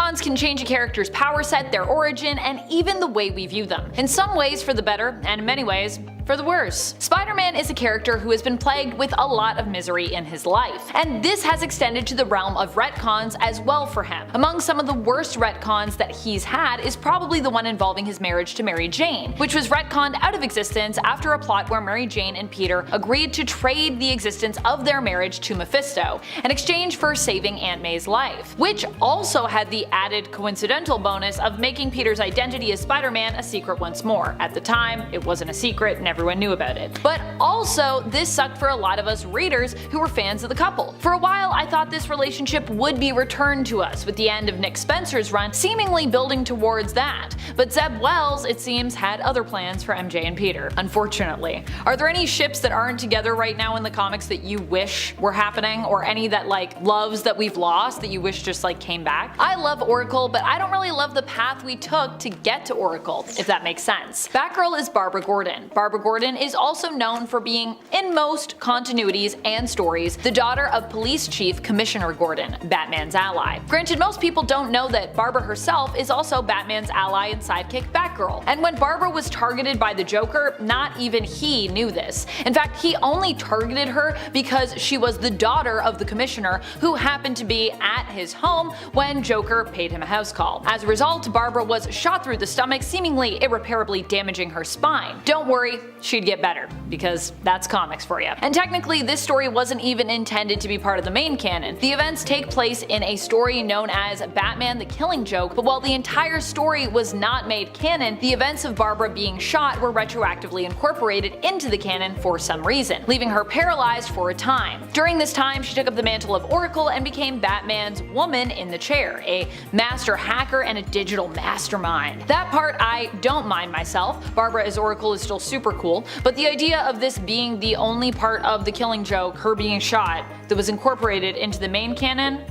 Retcons can change a character's power set, their origin, and even the way we view them. In some ways for the better, and in many ways for the worse. Spider-Man is a character who has been plagued with a lot of misery in his life, and this has extended to the realm of retcons as well for him. Among some of the worst retcons that he's had is probably the one involving his marriage to Mary Jane, which was retconned out of existence after a plot where Mary Jane and Peter agreed to trade the existence of their marriage to Mephisto in exchange for saving Aunt May's life, which also had the added coincidental bonus of making Peter's identity as Spider-Man a secret once more. At the time, it wasn't a secret and everyone knew about it. But also, this sucked for a lot of us readers who were fans of the couple. For a while, I thought this relationship would be returned to us, with the end of Nick Spencer's run seemingly building towards that. But Zeb Wells, it seems, had other plans for MJ and Peter, unfortunately. Are there any ships that aren't together right now in the comics that you wish were happening, or any that loves that we've lost that you wish just came back? I love Oracle, but I don't really love the path we took to get to Oracle, if that makes sense. Batgirl is Barbara Gordon. Barbara Gordon is also known for being, in most continuities and stories, the daughter of Police Chief Commissioner Gordon, Batman's ally. Granted, most people don't know that Barbara herself is also Batman's ally and sidekick Batgirl. And when Barbara was targeted by the Joker, not even he knew this. In fact, he only targeted her because she was the daughter of the Commissioner, who happened to be at his home when Joker paid him a house call. As a result, Barbara was shot through the stomach, seemingly irreparably damaging her spine. Don't worry, she'd get better, because that's comics for you. And technically, this story wasn't even intended to be part of the main canon. The events take place in a story known as Batman the Killing Joke, but while the entire story was not made canon, the events of Barbara being shot were retroactively incorporated into the canon for some reason, leaving her paralyzed for a time. During this time, she took up the mantle of Oracle and became Batman's woman in the chair, a master hacker and a digital mastermind. That part I don't mind myself. Barbara as Oracle is still super cool, but the idea of this being the only part of the Killing Joke, her being shot, that was incorporated into the main canon,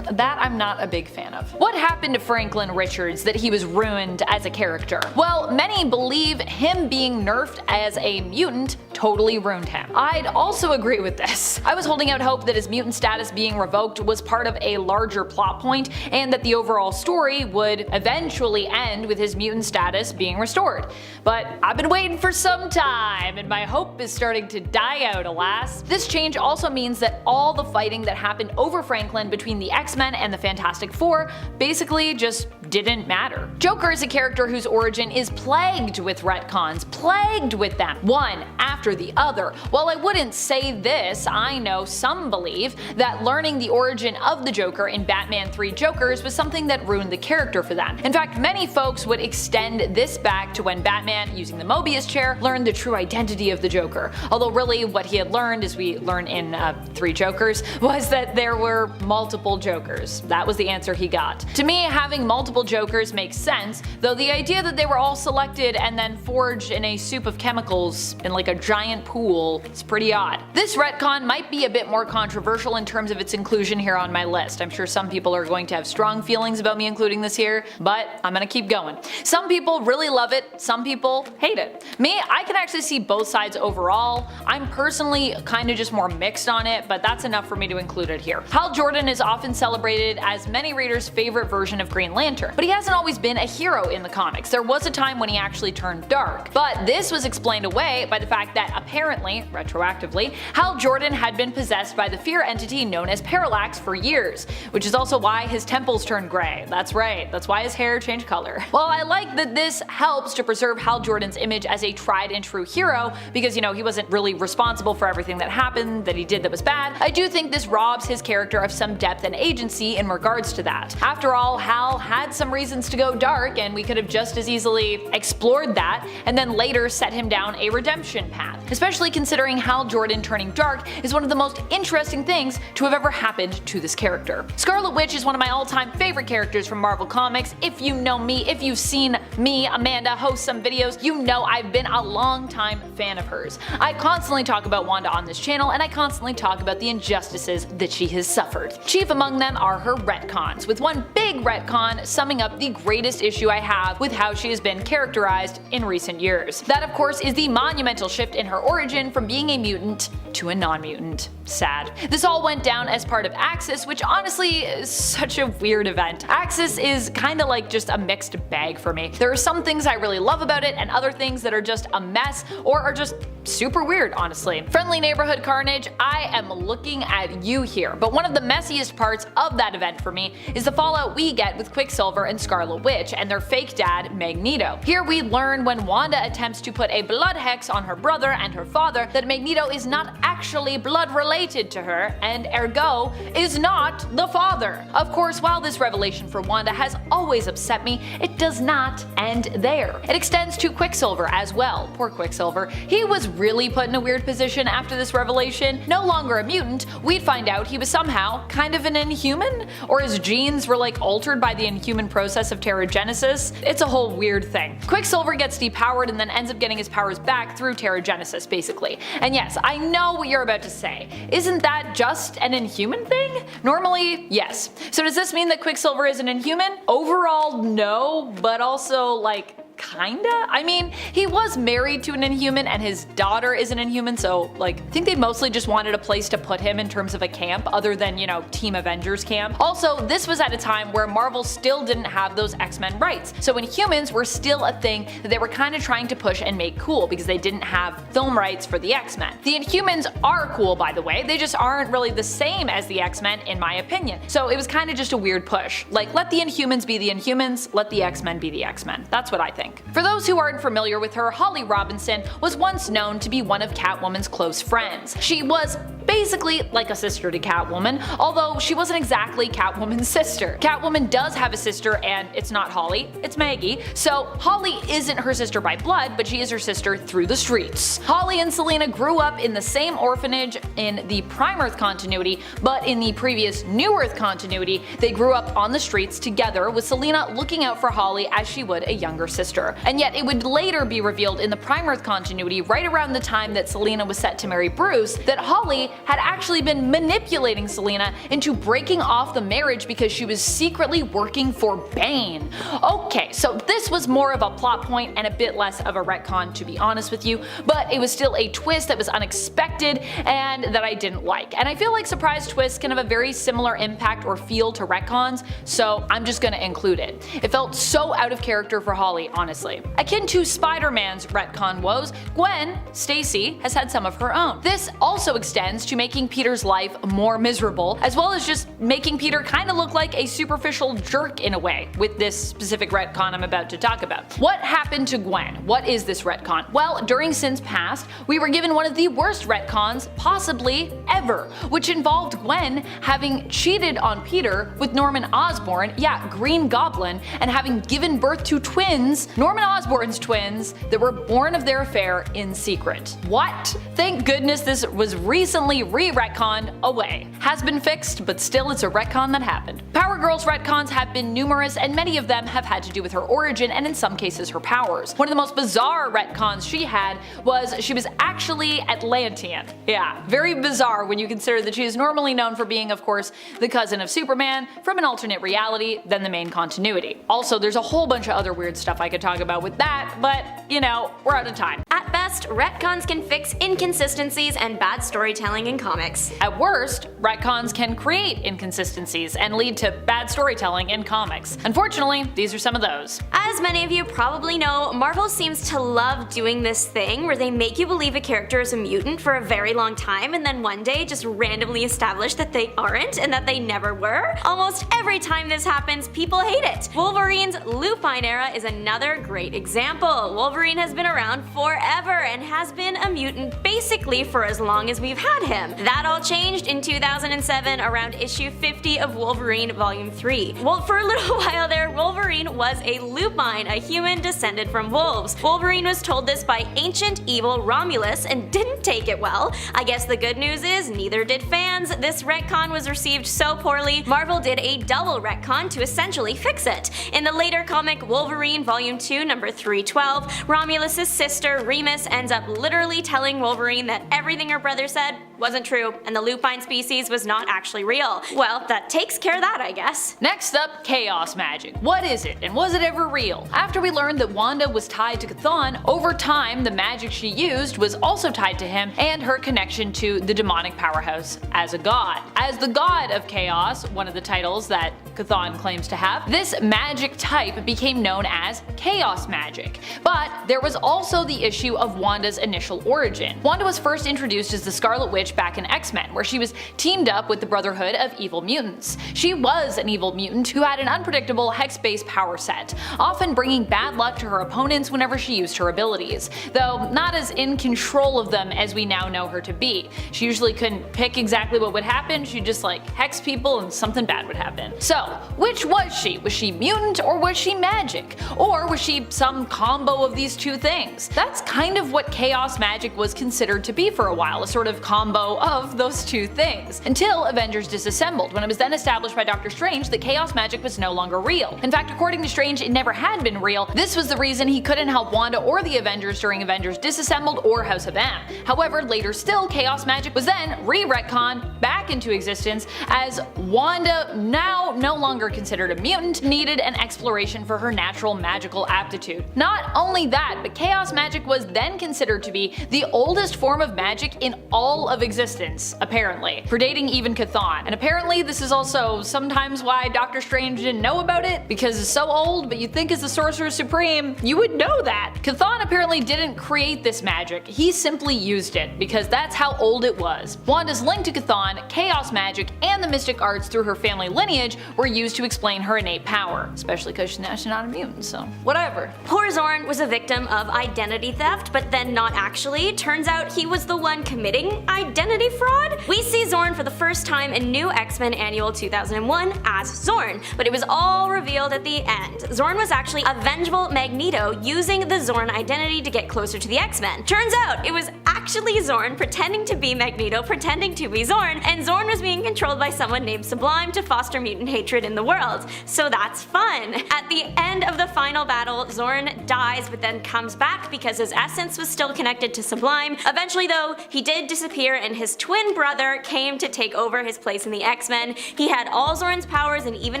that I'm not a big fan of. What happened to Franklin Richards that he was ruined as a character? Well, many believe him being nerfed as a mutant totally ruined him. I'd also agree with this. I was holding out hope that his mutant status being revoked was part of a larger plot point, and that the overall story would eventually end with his mutant status being restored. But I've been waiting for some time, and my hope is starting to die out, alas. This change also means that all the fighting that happened over Franklin between the X-Men and the Fantastic Four basically just didn't matter. Joker is a character whose origin is plagued with retcons, plagued with them, one after the other. While I wouldn't say this, I know some believe that learning the origin of the Joker in Batman 3 Jokers was something that ruined the character for them. In fact, many folks would extend this back to when Batman, using the Mobius chair, learned the true identity of the Joker. Although really what he had learned, as we learn in 3 Jokers, was that there were multiple Jokers. That was the answer he got. To me, having multiple Jokers makes sense, though the idea that they were all selected and then forged in a soup of chemicals in a giant pool is pretty odd. This retcon might be a bit more controversial in terms of its inclusion here on my list. I'm sure some people are going to have strong feelings about me including this here, but I'm gonna keep going. Some people really love it, some people hate it. Me, I can actually see both sides overall. I'm personally kind of just more mixed on it, but that's enough for me to include it here. Hal Jordan is often celebrated as many readers' favorite version of Green Lantern, but he hasn't always been a hero in the comics. There was a time when he actually turned dark, but this was explained away by the fact that apparently, retroactively, Hal Jordan had been possessed by the fear entity known as Parallax for years, which is also why his temples turned gray. That's right, that's why his hair changed color. While I like that this helps to preserve Hal Jordan's image as a tried and true hero, because he wasn't really responsible for everything that happened that he did that was bad, I do think this robs his character of some depth and agency in regards to that. After all, Hal had some reasons to go dark, and we could have just as easily explored that and then later set him down a redemption path, especially considering Hal Jordan turning dark is one of the most interesting things to have ever happened to this character. Scarlet Witch is one of my all-time favorite characters from Marvel Comics. If you know me, if you've seen me, Amanda, host some videos, you know I've been a long-time fan of hers. I constantly talk about Wanda on this channel, and I constantly talk about the injustices that she has suffered. Chief among them are her retcons, with one big retcon summing up the greatest issue I have with how she has been characterized in recent years. That of course is the monumental shift in her origin from being a mutant to a non-mutant. Sad. This all went down as part of Axis, which honestly is such a weird event. Axis is kinda like just a mixed bag for me. There are some things I really love about it and other things that are just a mess or are just super weird, honestly. Friendly Neighborhood Carnage, I am looking at you here, but one of the messiest parts of that event for me is the fallout we get with Quicksilver and Scarlet Witch and their fake dad, Magneto. Here we learn when Wanda attempts to put a blood hex on her brother and her father that Magneto is not actually blood related to her and ergo is not the father. Of course, while this revelation for Wanda has always upset me, it does not end there. It extends to Quicksilver as well. Poor Quicksilver. He was really put in a weird position after this revelation. No longer a mutant, we'd find out he was somehow kind of an inhuman, or his genes were like altered by the inhuman process of Terrigenesis. It's a whole weird thing. Quicksilver gets depowered and then ends up getting his powers back through Terrigenesis, basically. And yes, I know what you're about to say. Isn't that just an inhuman thing? Normally, yes. So does this mean that Quicksilver is an inhuman? Overall, no, but also like kinda? I mean, he was married to an Inhuman and his daughter is an Inhuman, so like, I think they mostly just wanted a place to put him in terms of a camp other than, you know, Team Avengers camp. Also, this was at a time where Marvel still didn't have those X-Men rights, so Inhumans were still a thing that they were kinda trying to push and make cool because they didn't have film rights for the X-Men. The Inhumans are cool, by the way, they just aren't really the same as the X-Men in my opinion, so it was kinda just a weird push. Like, let the Inhumans be the Inhumans, let the X-Men be the X-Men. That's what I think. For those who aren't familiar with her, Holly Robinson was once known to be one of Catwoman's close friends. She was basically like a sister to Catwoman, although she wasn't exactly Catwoman's sister. Catwoman does have a sister and it's not Holly, it's Maggie, so Holly isn't her sister by blood, but she is her sister through the streets. Holly and Selina grew up in the same orphanage in the Prime Earth continuity, but in the previous New Earth continuity, they grew up on the streets together with Selina looking out for Holly as she would a younger sister. And yet it would later be revealed in the Prime Earth continuity, right around the time that Selina was set to marry Bruce, that Holly had actually been manipulating Selina into breaking off the marriage because she was secretly working for Bane. Okay, so this was more of a plot point and a bit less of a retcon, to be honest with you, but it was still a twist that was unexpected and that I didn't like. And I feel like surprise twists can have a very similar impact or feel to retcons, so I'm just gonna include it. It felt so out of character for Holly, honestly. Akin to Spider-Man's retcon woes, Gwen Stacy has had some of her own. This also extends to making Peter's life more miserable, as well as just making Peter kinda look like a superficial jerk in a way, with this specific retcon I'm about to talk about. What happened to Gwen? What is this retcon? Well, during Sins Past, we were given one of the worst retcons possibly ever, which involved Gwen having cheated on Peter with Norman Osborn, yeah, Green Goblin, and having given birth to twins, Norman Osborn's twins, that were born of their affair in secret. What? Thank goodness this was recently re-retconned away. Has been fixed, but still it's a retcon that happened. Power Girl's retcons have been numerous and many of them have had to do with her origin and in some cases her powers. One of the most bizarre retcons she had was she was actually Atlantean. Yeah, very bizarre when you consider that she is normally known for being, of course, the cousin of Superman from an alternate reality than the main continuity. Also, there's a whole bunch of other weird stuff I could talk about with that, but you know, we're out of time. At best, retcons can fix inconsistencies and bad storytelling in comics. At worst, retcons can create inconsistencies and lead to bad storytelling in comics. Unfortunately, these are some of those. As many of you probably know, Marvel seems to love doing this thing where they make you believe a character is a mutant for a very long time and then one day just randomly establish that they aren't and that they never were. Almost every time this happens, people hate it. Wolverine's lupine era is another great example. Wolverine has been around forever and has been a mutant basically for as long as we've had him. That all changed in 2007 around issue 50 of Wolverine Volume 3. Well, for a little while there, Wolverine was a lupine, a human descended from wolves. Wolverine was told this by ancient evil Romulus and didn't take it well. I guess the good news is neither did fans. This retcon was received so poorly, Marvel did a double retcon to essentially fix it. In the later comic Wolverine Volume 2 number 312, Romulus' sister Remus ends up literally telling Wolverine that everything her brother said wasn't true, and the lupine species was not actually real. Well, that takes care of that, I guess. Next up, chaos magic. What is it, and was it ever real? After we learned that Wanda was tied to Chthon, over time the magic she used was also tied to him and her connection to the demonic powerhouse as a god. As the god of chaos, one of the titles that Chthon claims to have, this magic type became known as chaos magic. But there was also the issue of Wanda's initial origin. Wanda was first introduced as the Scarlet Witch back in X-Men, where she was teamed up with the Brotherhood of Evil Mutants. She was an evil mutant who had an unpredictable hex-based power set, often bringing bad luck to her opponents whenever she used her abilities, though not as in control of them as we now know her to be. She usually couldn't pick exactly what would happen, she'd just like hex people and something bad would happen. So, which was she? Was she mutant or was she magic? Or was she some combo of these two things? That's kind of what chaos magic was considered to be for a while, a sort of combo of those two things, until Avengers Disassembled, when it was then established by Doctor Strange that chaos magic was no longer real. In fact, according to Strange, it never had been real. This was the reason he couldn't help Wanda or the Avengers during Avengers Disassembled or House of M. However, later still, chaos magic was then re-retconned back into existence as Wanda, now no longer considered a mutant, needed an exploration for her natural magical aptitude. Not only that, but chaos magic was then considered to be the oldest form of magic in all of existence, apparently, predating even Chthon. And apparently this is also sometimes why Doctor Strange didn't know about it, because it's so old, but you'd think as the Sorcerer Supreme, you would know that. Chthon apparently didn't create this magic, he simply used it, because that's how old it was. Wanda's link to Chthon, chaos magic, and the mystic arts through her family lineage were used to explain her innate power, especially because she's not a mutant, so whatever. Poor Zorn was a victim of identity theft, but then not actually. Turns out he was the one committing identity fraud. We see Zorn for the first time in New X-Men Annual 2001 as Zorn, but it was all revealed at the end. Zorn was actually a vengeful Magneto using the Zorn identity to get closer to the X-Men. Turns out it was actually Zorn pretending to be Magneto, pretending to be Zorn, and Zorn was being controlled by someone named Sublime to foster mutant hatred in the world. So that's fun. At the end of the final battle, Zorn dies but then comes back because his essence was still connected to Sublime. Eventually though, he did disappear and his twin brother came to take over his place in the X-Men. He had all Zorn's powers and even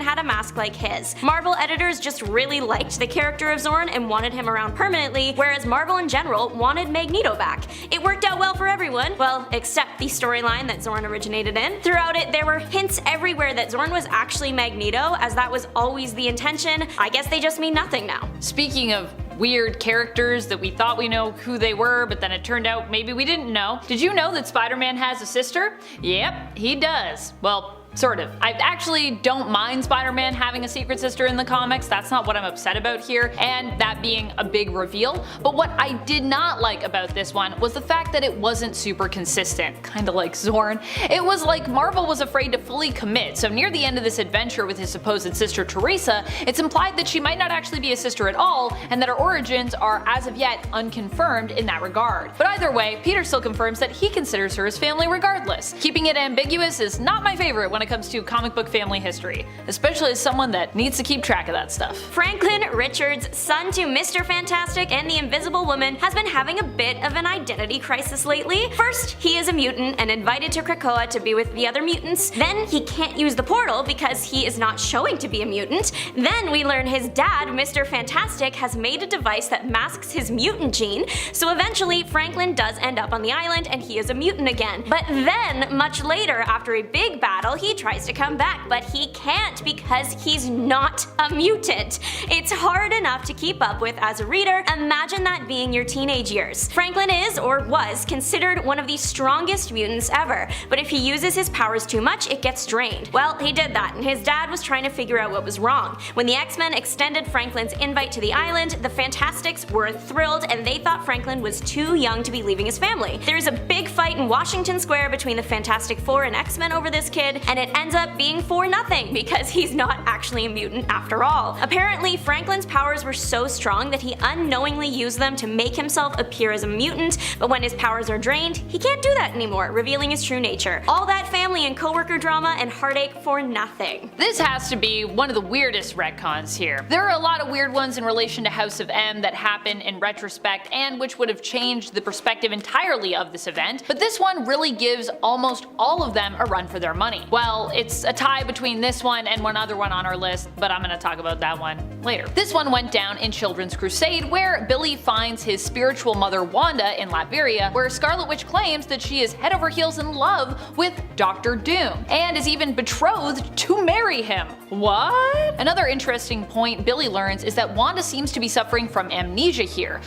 had a mask like his. Marvel editors just really liked the character of Zorn and wanted him around permanently, whereas Marvel in general wanted Magneto back. It worked out well for everyone, well, except the storyline that Zorn originated in. Throughout it, there were hints everywhere that Zorn was actually Magneto, as that was always the intention. I guess they just mean nothing now. Speaking of weird characters that we thought we know who they were, but then it turned out maybe we didn't know. Did you know that Spider-Man has a sister? Yep, he does. Well, sort of. I actually don't mind Spider-Man having a secret sister in the comics, that's not what I'm upset about here, and that being a big reveal. But what I did not like about this one was the fact that it wasn't super consistent, kinda like Zorn. It was like Marvel was afraid to fully commit, so near the end of this adventure with his supposed sister Teresa, it's implied that she might not actually be a sister at all, and that her origins are as of yet unconfirmed in that regard. But either way, Peter still confirms that he considers her his family regardless. Keeping it ambiguous is not my favorite when it comes to comic book family history, especially as someone that needs to keep track of that stuff. Franklin Richards, son to Mr. Fantastic and the Invisible Woman, has been having a bit of an identity crisis lately. First, he is a mutant and invited to Krakoa to be with the other mutants. Then he can't use the portal because he is not showing to be a mutant. Then we learn his dad, Mr. Fantastic, has made a device that masks his mutant gene, so eventually Franklin does end up on the island and he is a mutant again. But then, much later, after a big battle, he tries to come back, but he can't because he's not a mutant. It's hard enough to keep up with as a reader. Imagine that being your teenage years. Franklin is, or was, considered one of the strongest mutants ever, but if he uses his powers too much, it gets drained. Well, he did that, and his dad was trying to figure out what was wrong. When the X-Men extended Franklin's invite to the island, the Fantastics were thrilled, and they thought Franklin was too young to be leaving his family. There's a big fight in Washington Square between the Fantastic Four and X-Men over this kid, and it ends up being for nothing because he's not actually a mutant after all. Apparently, Franklin's powers were so strong that he unknowingly used them to make himself appear as a mutant, but when his powers are drained, he can't do that anymore, revealing his true nature. All that family and coworker drama and heartache for nothing. This has to be one of the weirdest retcons here. There are a lot of weird ones in relation to House of M that happen in retrospect and which would have changed the perspective entirely of this event, but this one really gives almost all of them a run for their money. Well, it's a tie between this one and one other one on our list, but I'm gonna talk about that one later. This one went down in Children's Crusade, where Billy finds his spiritual mother Wanda in Latveria, where Scarlet Witch claims that she is head over heels in love with Dr. Doom, and is even betrothed to marry him. What? Another interesting point Billy learns is that Wanda seems to be suffering from amnesia here.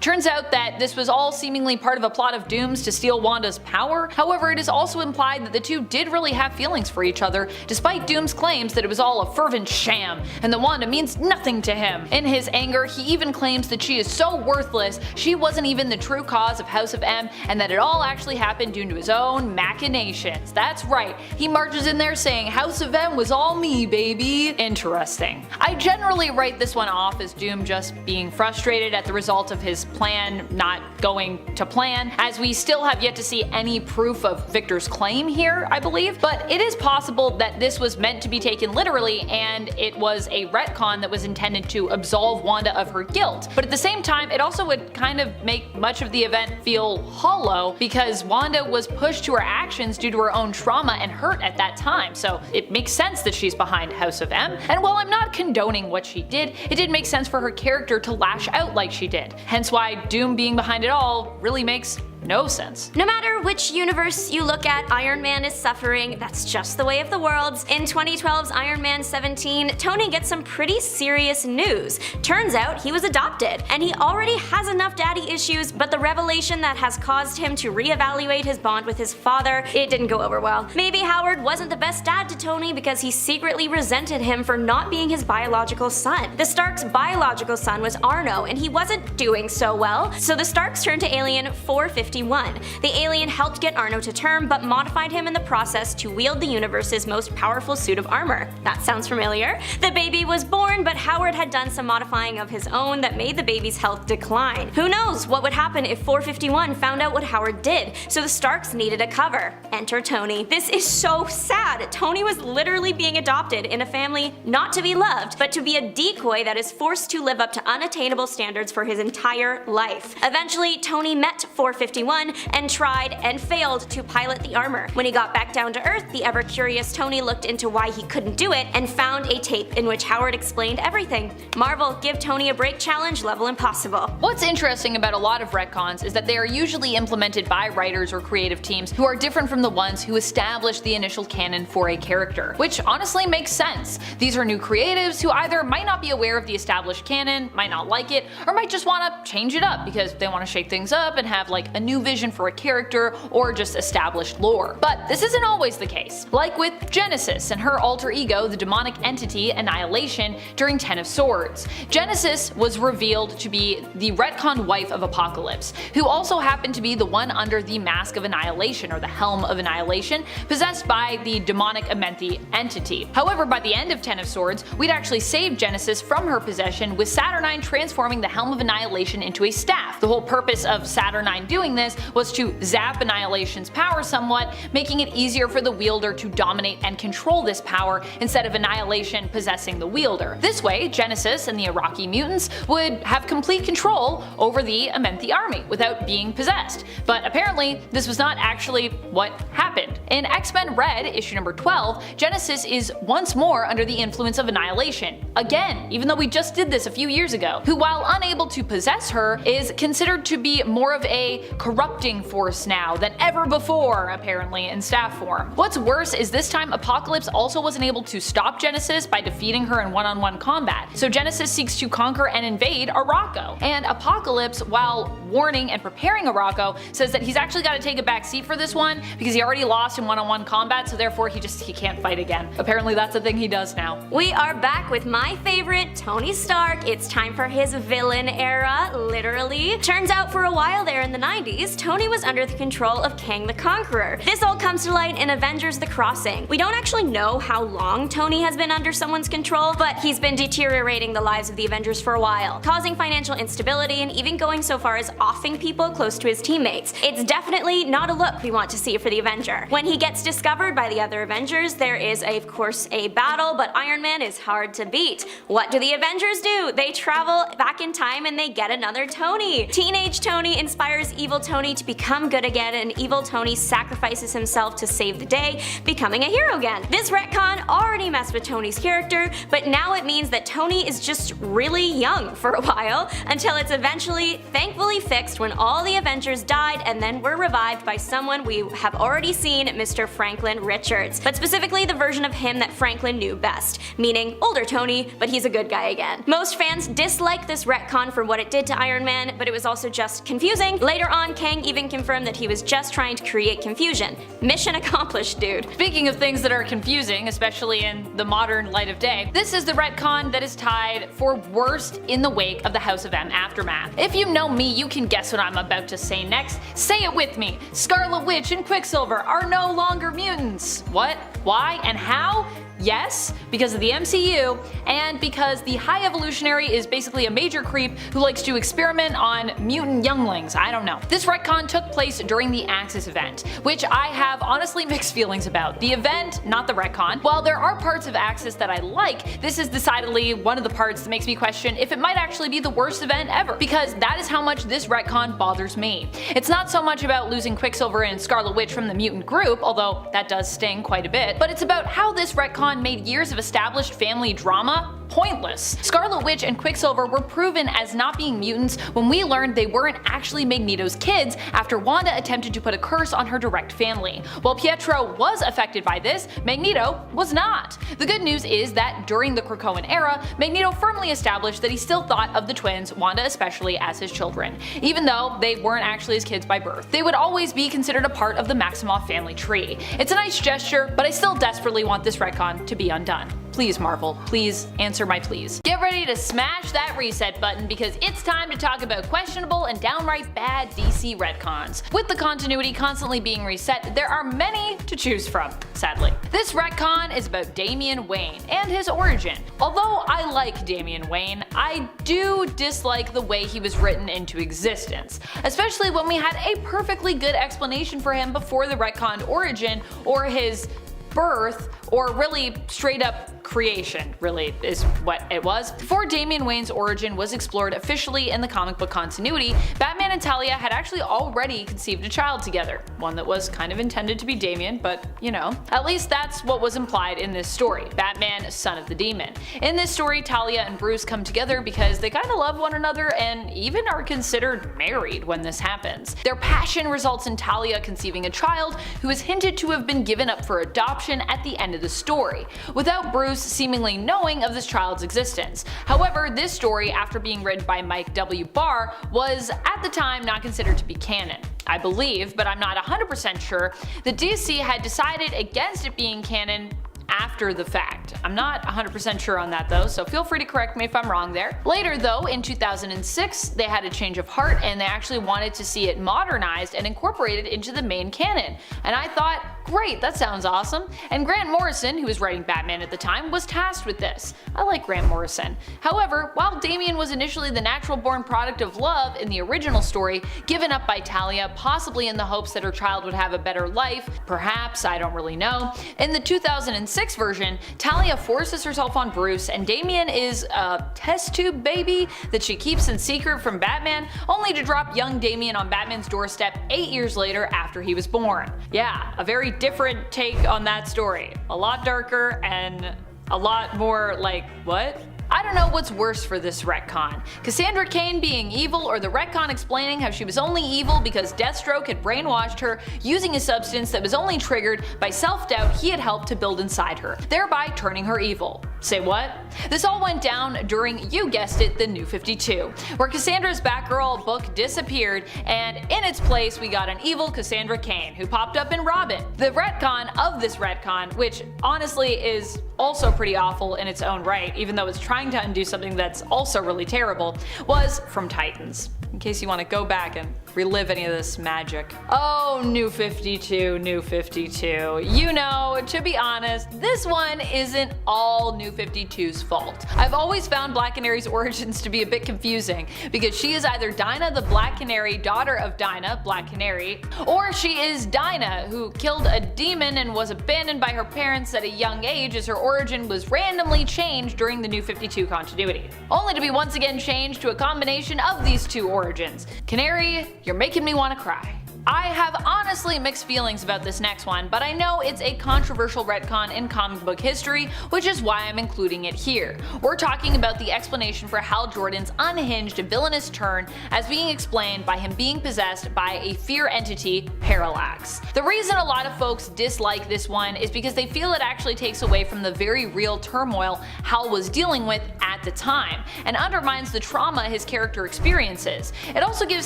Turns out that this was all seemingly part of a plot of Doom's to steal Wanda's power. However, it is also implied that the two did really have feelings for each other, despite Doom's claims that it was all a fervent sham, and that Wanda means nothing to him. In his anger, he even claims that she is so worthless, she wasn't even the true cause of House of M, and that it all actually happened due to his own machinations. That's right, he marches in there saying House of M was all me, baby. Interesting. I generally write this one off as Doom just being frustrated at the result of his plan not going to plan, as we still have yet to see any proof of Victor's claim here, I believe, but it is possible that this was meant to be taken literally and it was a retcon that was intended to absolve Wanda of her guilt. But at the same time, it also would kind of make much of the event feel hollow because Wanda was pushed to her actions due to her own trauma and hurt at that time, so it makes sense that she's behind House of M. And while I'm not condoning what she did, it did make sense for her character to lash out like she did. Hence why Doom being behind it all really makes no sense. No matter which universe you look at, Iron Man is suffering. That's just the way of the worlds. In 2012's Iron Man 17, Tony gets some pretty serious news. Turns out he was adopted, and he already has enough daddy issues, but the revelation that has caused him to reevaluate his bond with his father, it didn't go over well. Maybe Howard wasn't the best dad to Tony because he secretly resented him for not being his biological son. The Starks' biological son was Arno, and he wasn't doing so well, so the Starks turned to Alien 451. The alien helped get Arno to term, but modified him in the process to wield the universe's most powerful suit of armor. That sounds familiar? The baby was born, but Howard had done some modifying of his own that made the baby's health decline. Who knows what would happen if 451 found out what Howard did, so the Starks needed a cover. Enter Tony. This is so sad. Tony was literally being adopted in a family not to be loved, but to be a decoy that is forced to live up to unattainable standards for his entire life. Eventually, Tony met 451 and tried and failed to pilot the armor. When he got back down to Earth, the ever-curious Tony looked into why he couldn't do it and found a tape in which Howard explained everything. Marvel, give Tony a break challenge level impossible. What's interesting about a lot of retcons is that they are usually implemented by writers or creative teams who are different from the ones who established the initial canon for a character, which honestly makes sense. These are new creatives who either might not be aware of the established canon, might not like it, or might just want to change it up because they want to shake things up and have like a new vision for a character or just established lore. But this isn't always the case, like with Genesis and her alter ego, the demonic entity Annihilation, during Ten of Swords. Genesis was revealed to be the retcon wife of Apocalypse, who also happened to be the one under the Mask of Annihilation or the Helm of Annihilation, possessed by the demonic Amenthi entity. However, by the end of Ten of Swords, we'd actually saved Genesis from her possession, with Saturnine transforming the Helm of Annihilation into a staff. The whole purpose of Saturnine doing this was to zap Annihilation's power somewhat, making it easier for the wielder to dominate and control this power instead of Annihilation possessing the wielder. This way, Genesis and the Iraqi mutants would have complete control over the Amenthi army without being possessed. But apparently, this was not actually what happened. In X-Men Red, issue number 12, Genesis is once more under the influence of Annihilation. Again, even though we just did this a few years ago, who, while unable to possess her, is considered to be more of a corrupting force now than ever before, apparently, in staff form. What's worse is this time Apocalypse also wasn't able to stop Genesis by defeating her in one-on-one combat, combat, so Genesis seeks to conquer and invade Arakko. And Apocalypse, while warning and preparing Arakko, says that he's actually got to take a back seat for this one because he already lost in one-on-one combat, so therefore he can't fight again. Apparently that's the thing he does now. We are back with my favorite, Tony Stark. It's time for his villain era, literally. Turns out for a while there in the 90s, Tony was under the control of Kang the Conqueror. This all comes to light in Avengers The Crossing. We don't actually know how long Tony has been under someone's control, but he's been deteriorating the lives of the Avengers for a while, causing financial instability and even going so far as offing people close to his teammates. It's definitely not a look we want to see for the Avenger. When he gets discovered by the other Avengers, there is of course a battle, but Iron Man is hard to beat. What do the Avengers do? They travel back in time and they get another Tony. Teenage Tony inspires evil Tony to become good again, and evil Tony sacrifices himself to save the day, becoming a hero again. This retcon already messed with Tony's character, but now it means that Tony is just really young for a while, until it's eventually, thankfully, fixed when all the Avengers died and then were revived by someone we have already seen, Mr. Franklin Richards, but specifically the version of him that Franklin knew best, meaning older Tony, but he's a good guy again. Most fans dislike this retcon for what it did to Iron Man, but it was also just confusing. Later on, Kang even confirmed that he was just trying to create confusion. Mission accomplished, dude. Speaking of things that are confusing, especially in the modern light of day, this is the retcon that is tied for worst in the wake of the House of M aftermath. If you know me, you can guess what I'm about to say next. Say it with me. Scarlet Witch and Quicksilver are no longer mutants. What? Why? And how? Yes, because of the MCU, and because the High Evolutionary is basically a major creep who likes to experiment on mutant younglings. I don't know. This retcon took place during the Axis event, which I have honestly mixed feelings about. The event, not the retcon. While there are parts of Axis that I like, this is decidedly one of the parts that makes me question if it might actually be the worst event ever, because that is how much this retcon bothers me. It's not so much about losing Quicksilver and Scarlet Witch from the mutant group, although that does sting quite a bit, but it's about how this retcon made years of established family drama pointless. Scarlet Witch and Quicksilver were proven as not being mutants when we learned they weren't actually Magneto's kids after Wanda attempted to put a curse on her direct family. While Pietro was affected by this, Magneto was not. The good news is that during the Krakoan era, Magneto firmly established that he still thought of the twins, Wanda especially, as his children. Even though they weren't actually his kids by birth, they would always be considered a part of the Maximoff family tree. It's a nice gesture, but I still desperately want this retcon to be undone. Please, Marvel, please answer my pleas. Get ready to smash that reset button because it's time to talk about questionable and downright bad DC retcons. With the continuity constantly being reset, there are many to choose from, sadly. This retcon is about Damien Wayne and his origin. Although I like Damien Wayne, I do dislike the way he was written into existence, especially when we had a perfectly good explanation for him before the retconned origin or his birth, or really straight up creation, really is what it was. Before Damien Wayne's origin was explored officially in the comic book continuity, Batman and Talia had actually already conceived a child together. One that was kind of intended to be Damien, but you know. At least that's what was implied in this story, Batman, son of the demon. In this story, Talia and Bruce come together because they kinda love one another and even are considered married when this happens. Their passion results in Talia conceiving a child who is hinted to have been given up for adoption at the end of the story, without Bruce seemingly knowing of this child's existence. However, this story, after being written by Mike W. Barr, was at the time not considered to be canon. I believe, but I'm not 100% sure, that DC had decided against it being canon after the fact. I'm not 100% sure on that though, so feel free to correct me if I'm wrong there. Later though, in 2006, they had a change of heart and they actually wanted to see it modernized and incorporated into the main canon. And I thought, great, that sounds awesome. And Grant Morrison, who was writing Batman at the time, was tasked with this. I like Grant Morrison. However, while Damien was initially the natural-born product of love in the original story, given up by Talia, possibly in the hopes that her child would have a better life, perhaps, I don't really know. In the 2006 version, Talia forces herself on Bruce and Damien is a test tube baby that she keeps in secret from Batman, only to drop young Damien on Batman's doorstep 8 years later after he was born. Yeah, a very different take on that story. A lot darker and a lot more like, what? I don't know what's worse for this retcon. Cassandra Cain being evil, or the retcon explaining how she was only evil because Deathstroke had brainwashed her using a substance that was only triggered by self-doubt he had helped to build inside her, thereby turning her evil. Say what? This all went down during, you guessed it, the New 52, where Cassandra's Batgirl book disappeared, and in its place we got an evil Cassandra Cain, who popped up in Robin. The retcon of this retcon, which honestly is also pretty awful in its own right, even though it's trying to undo something that's also really terrible, was from Titans. In case you want to go back and relive any of this magic. Oh, New 52, New 52. You know, to be honest, this one isn't all New 52's fault. I've always found Black Canary's origins to be a bit confusing, because she is either Dinah the Black Canary, daughter of Dinah, Black Canary, or she is Dinah, who killed a demon and was abandoned by her parents at a young age as her origin was randomly changed during the New 52 continuity, only to be once again changed to a combination of these two origins. Canary, you're making me want to cry. I have honestly mixed feelings about this next one, but I know it's a controversial retcon in comic book history, which is why I'm including it here. We're talking about the explanation for Hal Jordan's unhinged villainous turn as being explained by him being possessed by a fear entity, Parallax. The reason a lot of folks dislike this one is because they feel it actually takes away from the very real turmoil Hal was dealing with at the time, and undermines the trauma his character experiences. It also gives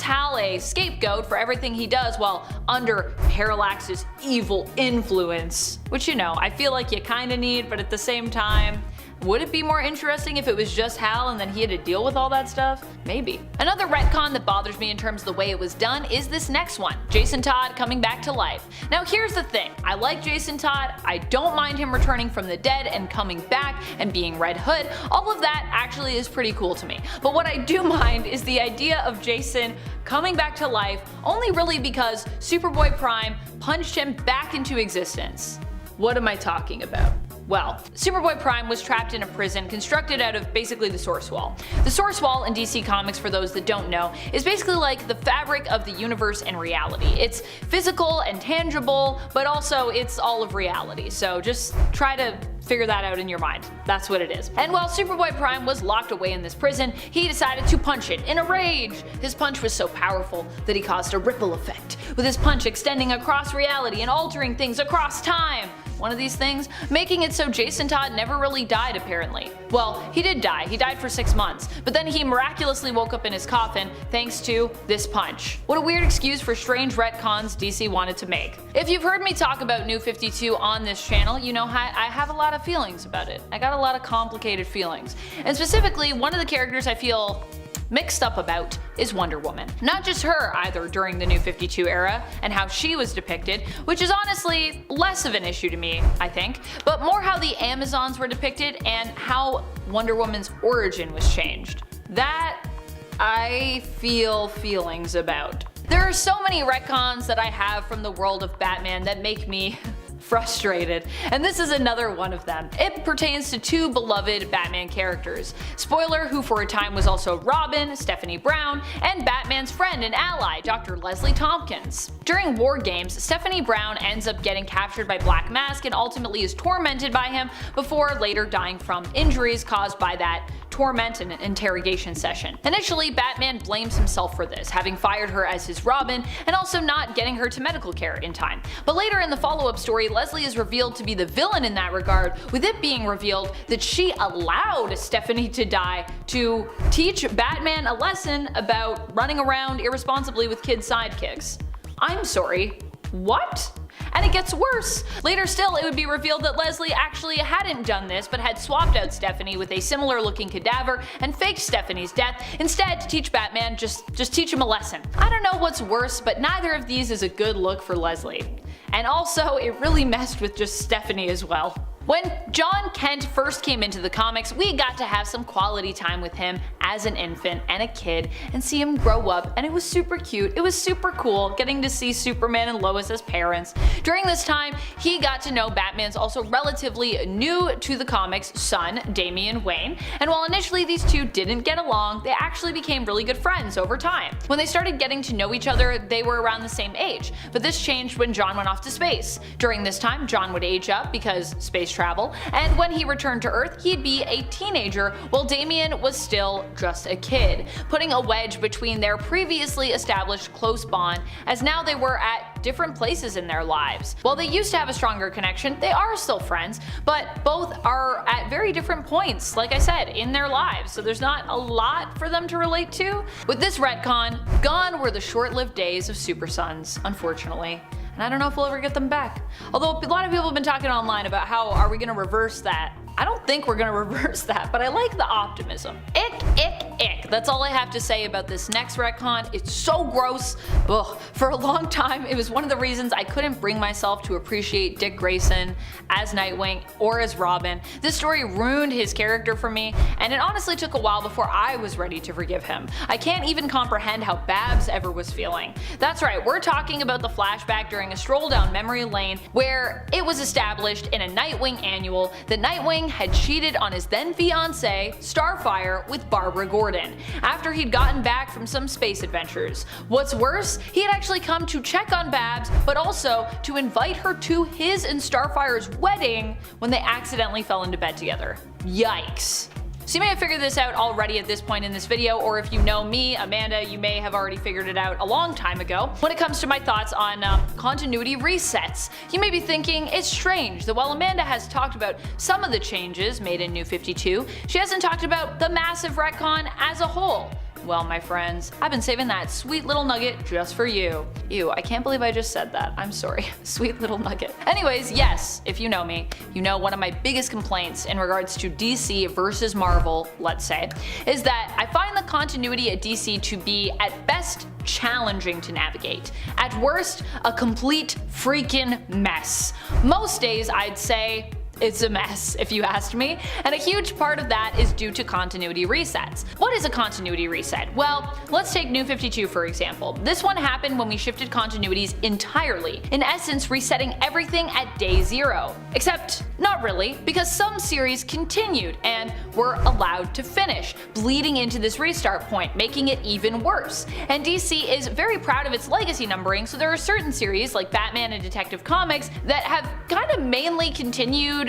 Hal a scapegoat for everything he does while under Parallax's evil influence, which, you know, I feel like you kinda need, but at the same time, would it be more interesting if it was just Hal and then he had to deal with all that stuff? Maybe. Another retcon that bothers me in terms of the way it was done is this next one, Jason Todd coming back to life. Now here's the thing, I like Jason Todd, I don't mind him returning from the dead and coming back and being Red Hood, all of that actually is pretty cool to me. But what I do mind is the idea of Jason coming back to life only really because Superboy Prime punched him back into existence. What am I talking about? Well, Superboy Prime was trapped in a prison constructed out of basically the Source Wall. The Source Wall in DC Comics, for those that don't know, is basically like the fabric of the universe and reality. It's physical and tangible, but also it's all of reality, so just try to figure that out in your mind. That's what it is. And while Superboy Prime was locked away in this prison, he decided to punch it in a rage. His punch was so powerful that he caused a ripple effect, with his punch extending across reality and altering things across time. One of these things, making it so Jason Todd never really died apparently. Well, he did die, he died for 6 months, but then he miraculously woke up in his coffin thanks to this punch. What a weird excuse for strange retcons DC wanted to make. If you've heard me talk about New 52 on this channel, you know I have a lot of feelings about it. I got a lot of complicated feelings. And specifically, one of the characters I feel mixed up about is Wonder Woman. Not just her either during the New 52 era and how she was depicted, which is honestly less of an issue to me, I think, but more how the Amazons were depicted and how Wonder Woman's origin was changed. That I feel feelings about. There are so many retcons that I have from the world of Batman that make me frustrated, and this is another one of them. It pertains to two beloved Batman characters. Spoiler, who for a time was also Robin, Stephanie Brown, and Batman's friend and ally, Dr. Leslie Tompkins. During War Games, Stephanie Brown ends up getting captured by Black Mask and ultimately is tormented by him before later dying from injuries caused by that torment and an interrogation session. Initially, Batman blames himself for this, having fired her as his Robin and also not getting her to medical care in time. But later in the follow-up story, Leslie is revealed to be the villain in that regard, with it being revealed that she allowed Stephanie to die to teach Batman a lesson about running around irresponsibly with kid sidekicks. I'm sorry, what? And it gets worse. Later still, it would be revealed that Leslie actually hadn't done this, but had swapped out Stephanie with a similar looking cadaver and faked Stephanie's death, instead to teach Batman just teach him a lesson. I don't know what's worse, but neither of these is a good look for Leslie. And also, it really messed with just Stephanie as well. When John Kent first came into the comics, we got to have some quality time with him as an infant and a kid and see him grow up, and it was super cute. It was super cool getting to see Superman and Lois as parents. During this time, he got to know Batman's also relatively new to the comics son, Damien Wayne, and while initially these two didn't get along, they actually became really good friends over time. When they started getting to know each other, they were around the same age, but this changed when John went off to space. During this time, John would age up because space travel, and when he returned to Earth, he'd be a teenager while Damien was still just a kid, putting a wedge between their previously established close bond, as now they were at different places in their lives. While they used to have a stronger connection, they are still friends, but both are at very different points, like I said, in their lives, so there's not a lot for them to relate to. With this retcon, gone were the short-lived days of Super Sons, unfortunately. And I don't know if we'll ever get them back. Although a lot of people have been talking online about how are we gonna reverse that. I don't think we're gonna reverse that, but I like the optimism. Ick, ick, ick. That's all I have to say about this next retcon. It's so gross. Ugh. For a long time, it was one of the reasons I couldn't bring myself to appreciate Dick Grayson as Nightwing or as Robin. This story ruined his character for me, and it honestly took a while before I was ready to forgive him. I can't even comprehend how Babs ever was feeling. That's right, we're talking about the flashback during a stroll down memory lane where it was established in a Nightwing annual that Nightwing had cheated on his then fiancée, Starfire, with Barbara Gordon, after he'd gotten back from some space adventures. What's worse, he had actually come to check on Babs, but also to invite her to his and Starfire's wedding when they accidentally fell into bed together. Yikes. So you may have figured this out already at this point in this video, or if you know me, Amanda, you may have already figured it out a long time ago. When it comes to my thoughts on continuity resets, you may be thinking it's strange that while Amanda has talked about some of the changes made in New 52, she hasn't talked about the massive retcon as a whole. Well, my friends, I've been saving that sweet little nugget just for you. Ew, I can't believe I just said that. I'm sorry. Sweet little nugget. Anyways, yes, if you know me, you know one of my biggest complaints in regards to DC versus Marvel, let's say, is that I find the continuity at DC to be, at best, challenging to navigate. At worst, a complete freaking mess. Most days, I'd say, it's a mess, if you asked me, and a huge part of that is due to continuity resets. What is a continuity reset? Well, let's take New 52 for example. This one happened when we shifted continuities entirely, in essence resetting everything at day 0. Except, not really, because some series continued and were allowed to finish, bleeding into this restart point, making it even worse. And DC is very proud of its legacy numbering, so there are certain series, like Batman and Detective Comics, that have kind of mainly continued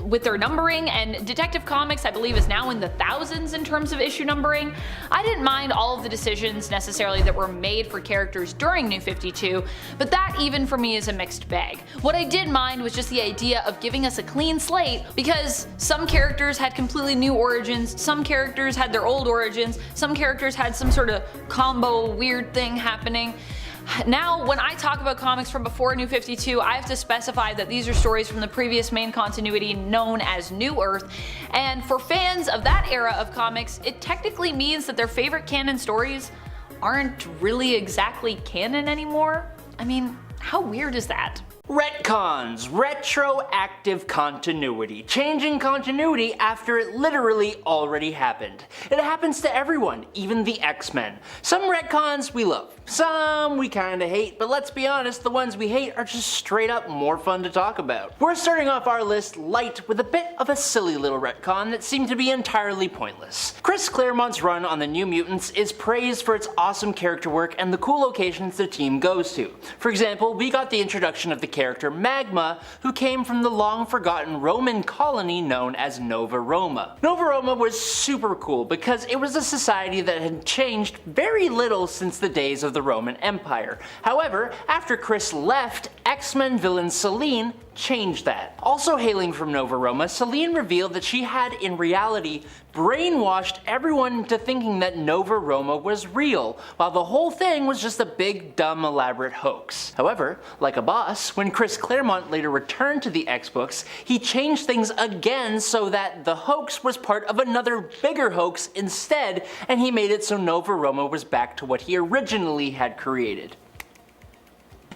with their numbering, and Detective Comics I believe is now in the thousands in terms of issue numbering. I didn't mind all of the decisions necessarily that were made for characters during New 52, but that even for me is a mixed bag. What I did mind was just the idea of giving us a clean slate, because some characters had completely new origins, some characters had their old origins, some characters had some sort of combo weird thing happening. Now, when I talk about comics from before New 52, I have to specify that these are stories from the previous main continuity known as New Earth, and for fans of that era of comics, it technically means that their favorite canon stories aren't really exactly canon anymore. I mean, how weird is that? Retcons, retroactive continuity, changing continuity after it literally already happened. It happens to everyone, even the X-Men. Some retcons we love, some we kinda hate, but let's be honest, the ones we hate are just straight up more fun to talk about. We're starting off our list light with a bit of a silly little retcon that seemed to be entirely pointless. Chris Claremont's run on the New Mutants is praised for its awesome character work and the cool locations the team goes to. For example, we got the introduction of the character Magma, who came from the long-forgotten Roman colony known as Nova Roma. Nova Roma was super cool because it was a society that had changed very little since the days of the Roman Empire. However, after Chris left, X-Men villain Selene changed that. Also hailing from Nova Roma, Selene revealed that she had, in reality, brainwashed everyone into thinking that Nova Roma was real, while the whole thing was just a big, dumb, elaborate hoax. However, like a boss, when Chris Claremont later returned to the X-Books, he changed things again so that the hoax was part of another bigger hoax instead, and he made it so Nova Roma was back to what he originally had created.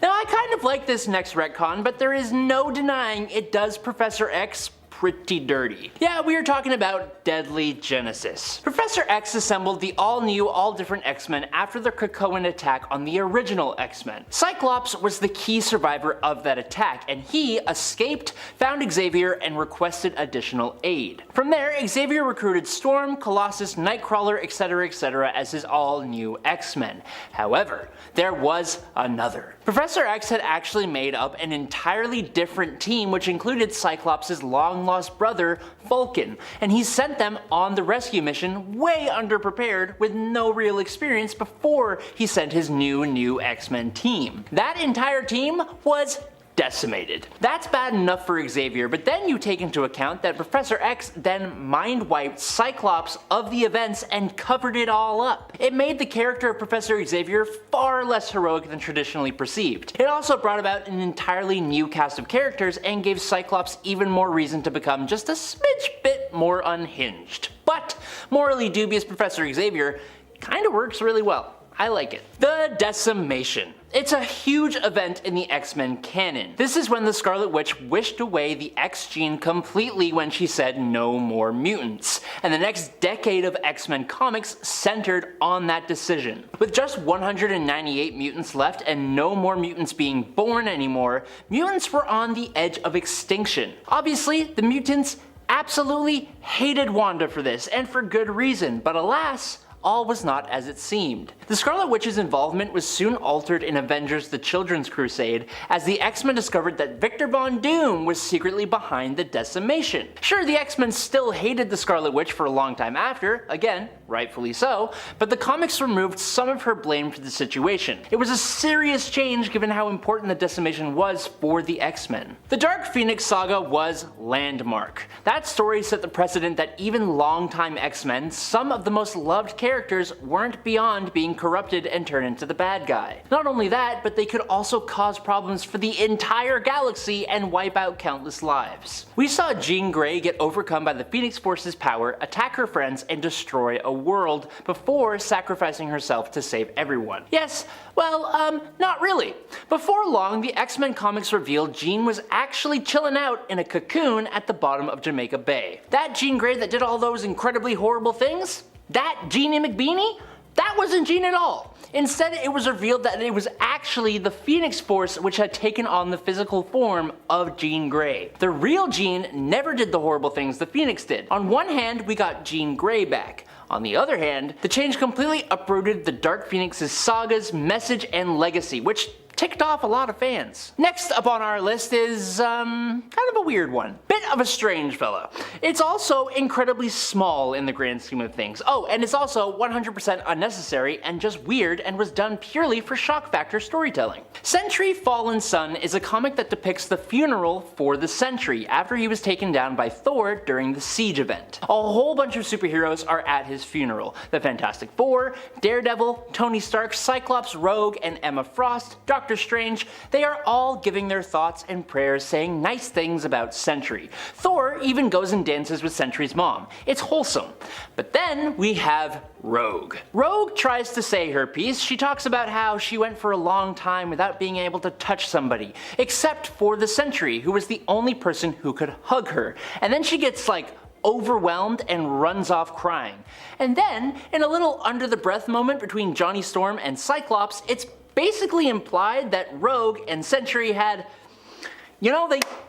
Now, I kind of like this next retcon, but there is no denying it does Professor X pretty dirty. Yeah, we are talking about Deadly Genesis. Professor X assembled the all-new, all-different X-Men after the Krakoan attack on the original X-Men. Cyclops was the key survivor of that attack, and he escaped, found Xavier, and requested additional aid. From there, Xavier recruited Storm, Colossus, Nightcrawler, etc. as his all-new X-Men. However, there was another. Professor X had actually made up an entirely different team which included Cyclops' long-lost brother, Vulcan, and he sent them on the rescue mission way underprepared with no real experience before he sent his new X-Men team. That entire team was decimated. That's bad enough for Xavier, but then you take into account that Professor X then mind-wiped Cyclops of the events and covered it all up. It made the character of Professor Xavier far less heroic than traditionally perceived. It also brought about an entirely new cast of characters and gave Cyclops even more reason to become just a smidge bit more unhinged. But morally dubious Professor Xavier kinda works really well. I like it. The Decimation. It's a huge event in the X-Men canon. This is when the Scarlet Witch wished away the X gene completely when she said no more mutants, and the next decade of X-Men comics centered on that decision. With just 198 mutants left and no more mutants being born anymore, mutants were on the edge of extinction. Obviously, the mutants absolutely hated Wanda for this, and for good reason, but alas, all was not as it seemed. The Scarlet Witch's involvement was soon altered in Avengers: The Children's Crusade, as the X-Men discovered that Victor Von Doom was secretly behind the decimation. Sure, the X-Men still hated the Scarlet Witch for a long time after, again, rightfully so, but the comics removed some of her blame for the situation. It was a serious change given how important the decimation was for the X-Men. The Dark Phoenix saga was landmark. That story set the precedent that even longtime X-Men, some of the most loved characters, weren't beyond being corrupted and turned into the bad guy. Not only that, but they could also cause problems for the entire galaxy and wipe out countless lives. We saw Jean Grey get overcome by the Phoenix Force's power, attack her friends, and destroy a world before sacrificing herself to save everyone. Yes, well, not really. Before long, the X-Men comics revealed Jean was actually chilling out in a cocoon at the bottom of Jamaica Bay. That Jean Grey that did all those incredibly horrible things? That Jeannie McBeanie? That wasn't Jean at all. Instead, it was revealed that it was actually the Phoenix Force which had taken on the physical form of Jean Grey. The real Jean never did the horrible things the Phoenix did. On one hand, we got Jean Grey back. On the other hand, the change completely uprooted the Dark Phoenix's sagas, message, and legacy, which ticked off a lot of fans. Next up on our list is, kind of a weird one. Bit of a strange fellow. It's also incredibly small in the grand scheme of things. Oh, and it's also 100% unnecessary and just weird and was done purely for shock factor storytelling. Sentry Fallen Sun is a comic that depicts the funeral for the Sentry after he was taken down by Thor during the Siege event. A whole bunch of superheroes are at his funeral. The Fantastic Four, Daredevil, Tony Stark, Cyclops, Rogue, and Emma Frost, Doctor Strange, they are all giving their thoughts and prayers saying nice things about Sentry. Thor even goes and dances with Sentry's mom. It's wholesome. But then we have Rogue. Rogue tries to say her piece. She talks about how she went for a long time without being able to touch somebody, except for the Sentry, who was the only person who could hug her. And then she gets overwhelmed and runs off crying. And then, in a little under-the-breath moment between Johnny Storm and Cyclops, it's basically implied that Rogue and Sentry had,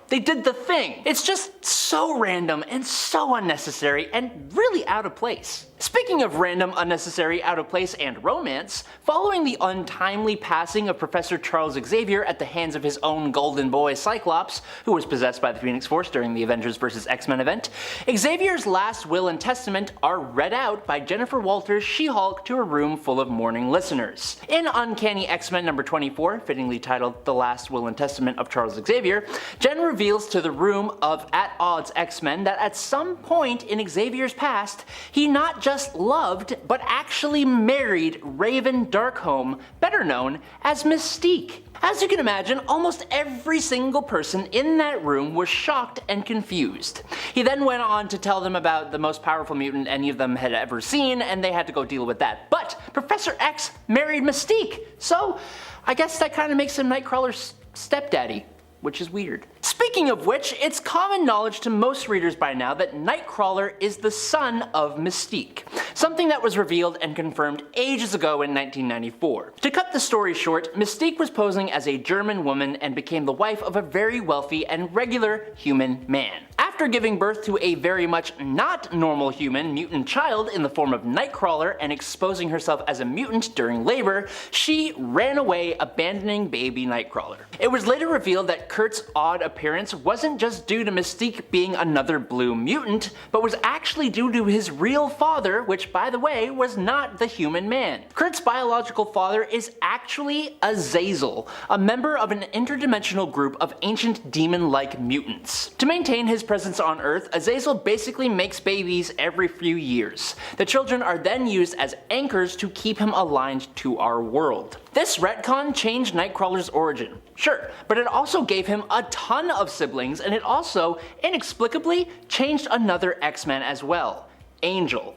they did the thing. It's just so random and so unnecessary and really out of place. Speaking of random, unnecessary, out of place, and romance, following the untimely passing of Professor Charles Xavier at the hands of his own golden boy Cyclops, who was possessed by the Phoenix Force during the Avengers vs. X-Men event, Xavier's last will and testament are read out by Jennifer Walters' She-Hulk to a room full of mourning listeners. In Uncanny X-Men number 24, fittingly titled The Last Will and Testament of Charles Xavier, Jen reveals to the room of at-odds X-Men that at some point in Xavier's past, he not just loved, but actually married Raven Darkholme, better known as Mystique. As you can imagine, almost every single person in that room was shocked and confused. He then went on to tell them about the most powerful mutant any of them had ever seen, and they had to go deal with that. But Professor X married Mystique, so I guess that kind of makes him Nightcrawler's stepdaddy, which is weird. Speaking of which, it's common knowledge to most readers by now that Nightcrawler is the son of Mystique, something that was revealed and confirmed ages ago in 1994. To cut the story short, Mystique was posing as a German woman and became the wife of a very wealthy and regular human man. After giving birth to a very much not normal human mutant child in the form of Nightcrawler and exposing herself as a mutant during labor, she ran away, abandoning baby Nightcrawler. It was later revealed that Kurt's odd appearance wasn't just due to Mystique being another blue mutant, but was actually due to his real father, which by the way was not the human man. Kurt's biological father is actually Azazel, a member of an interdimensional group of ancient demon-like mutants. To maintain his presence on Earth, Azazel basically makes babies every few years. The children are then used as anchors to keep him aligned to our world. This retcon changed Nightcrawler's origin, sure, but it also gave him a ton of siblings, and it also, inexplicably, changed another X-Men as well, Angel.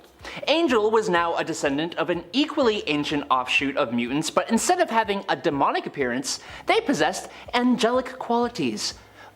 Angel was now a descendant of an equally ancient offshoot of mutants, but instead of having a demonic appearance, they possessed angelic qualities.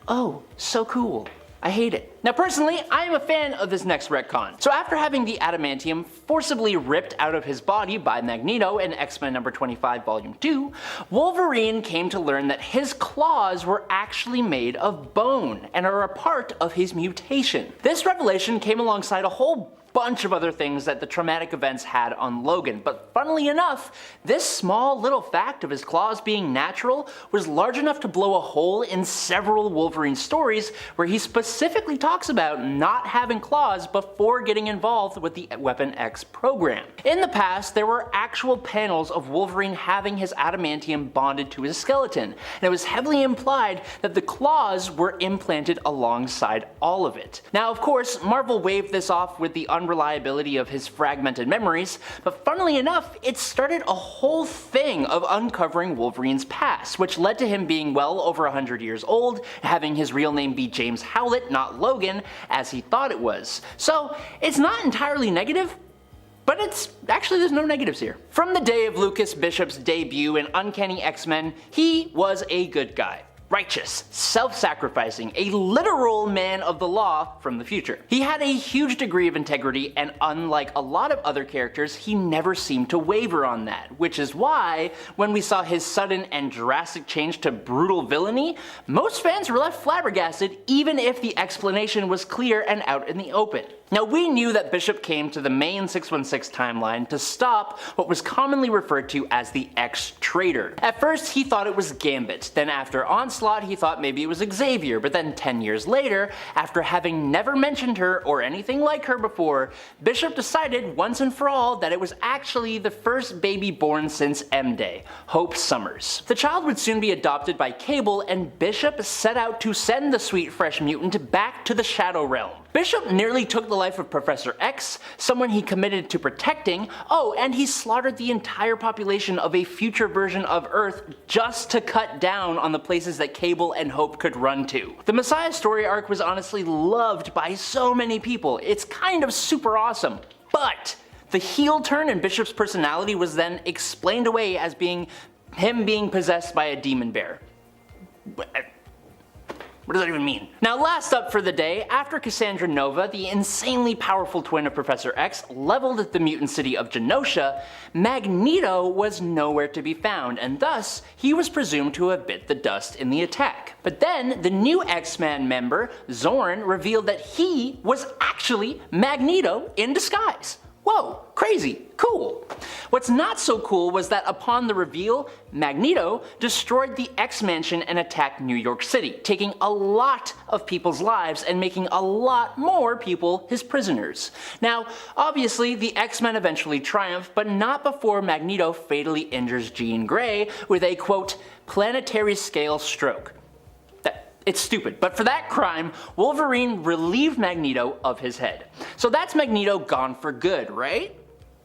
Oh, so cool. I hate it. Now personally, I am a fan of this next retcon. So after having the adamantium forcibly ripped out of his body by Magneto in X-Men number 25 volume 2, Wolverine came to learn that his claws were actually made of bone and are a part of his mutation. This revelation came alongside a whole bunch of other things that the traumatic events had on Logan, but funnily enough, this small little fact of his claws being natural was large enough to blow a hole in several Wolverine stories where he specifically talks about not having claws before getting involved with the Weapon X program. In the past, there were actual panels of Wolverine having his adamantium bonded to his skeleton, and it was heavily implied that the claws were implanted alongside all of it. Now of course, Marvel waved this off with the unreliability of his fragmented memories, but funnily enough, it started a whole thing of uncovering Wolverine's past, which led to him being well over 100 years old, having his real name be James Howlett, not Logan, as he thought it was. So it's not entirely negative, but there's no negatives here. From the day of Lucas Bishop's debut in Uncanny X-Men, he was a good guy. Righteous, self-sacrificing, a literal man of the law from the future. He had a huge degree of integrity, and unlike a lot of other characters, he never seemed to waver on that, which is why, when we saw his sudden and drastic change to brutal villainy, most fans were left flabbergasted even if the explanation was clear and out in the open. Now we knew that Bishop came to the main 616 timeline to stop what was commonly referred to as the X-Traitor. At first he thought it was Gambit, then after Onslaught he thought maybe it was Xavier, but then 10 years later, after having never mentioned her or anything like her before, Bishop decided once and for all that it was actually the first baby born since M-Day, Hope Summers. The child would soon be adopted by Cable, and Bishop set out to send the sweet fresh mutant back to the Shadow Realm. Bishop nearly took the life of Professor X, someone he committed to protecting, and he slaughtered the entire population of a future version of Earth just to cut down on the places that Cable and Hope could run to. The Messiah story arc was honestly loved by so many people, it's kind of super awesome, but the heel turn in Bishop's personality was then explained away as being him being possessed by a demon bear. What does that even mean? Now last up for the day, after Cassandra Nova, the insanely powerful twin of Professor X, leveled the mutant city of Genosha, Magneto was nowhere to be found, and thus he was presumed to have bit the dust in the attack. But then the new X-Men member, Zorn, revealed that he was actually Magneto in disguise. Whoa, crazy, cool. What's not so cool was that upon the reveal, Magneto destroyed the X-Mansion and attacked New York City, taking a lot of people's lives and making a lot more people his prisoners. Now, obviously, the X-Men eventually triumph, but not before Magneto fatally injures Jean Grey with a, quote, planetary scale stroke. It's stupid, but for that crime, Wolverine relieved Magneto of his head. So that's Magneto gone for good, right?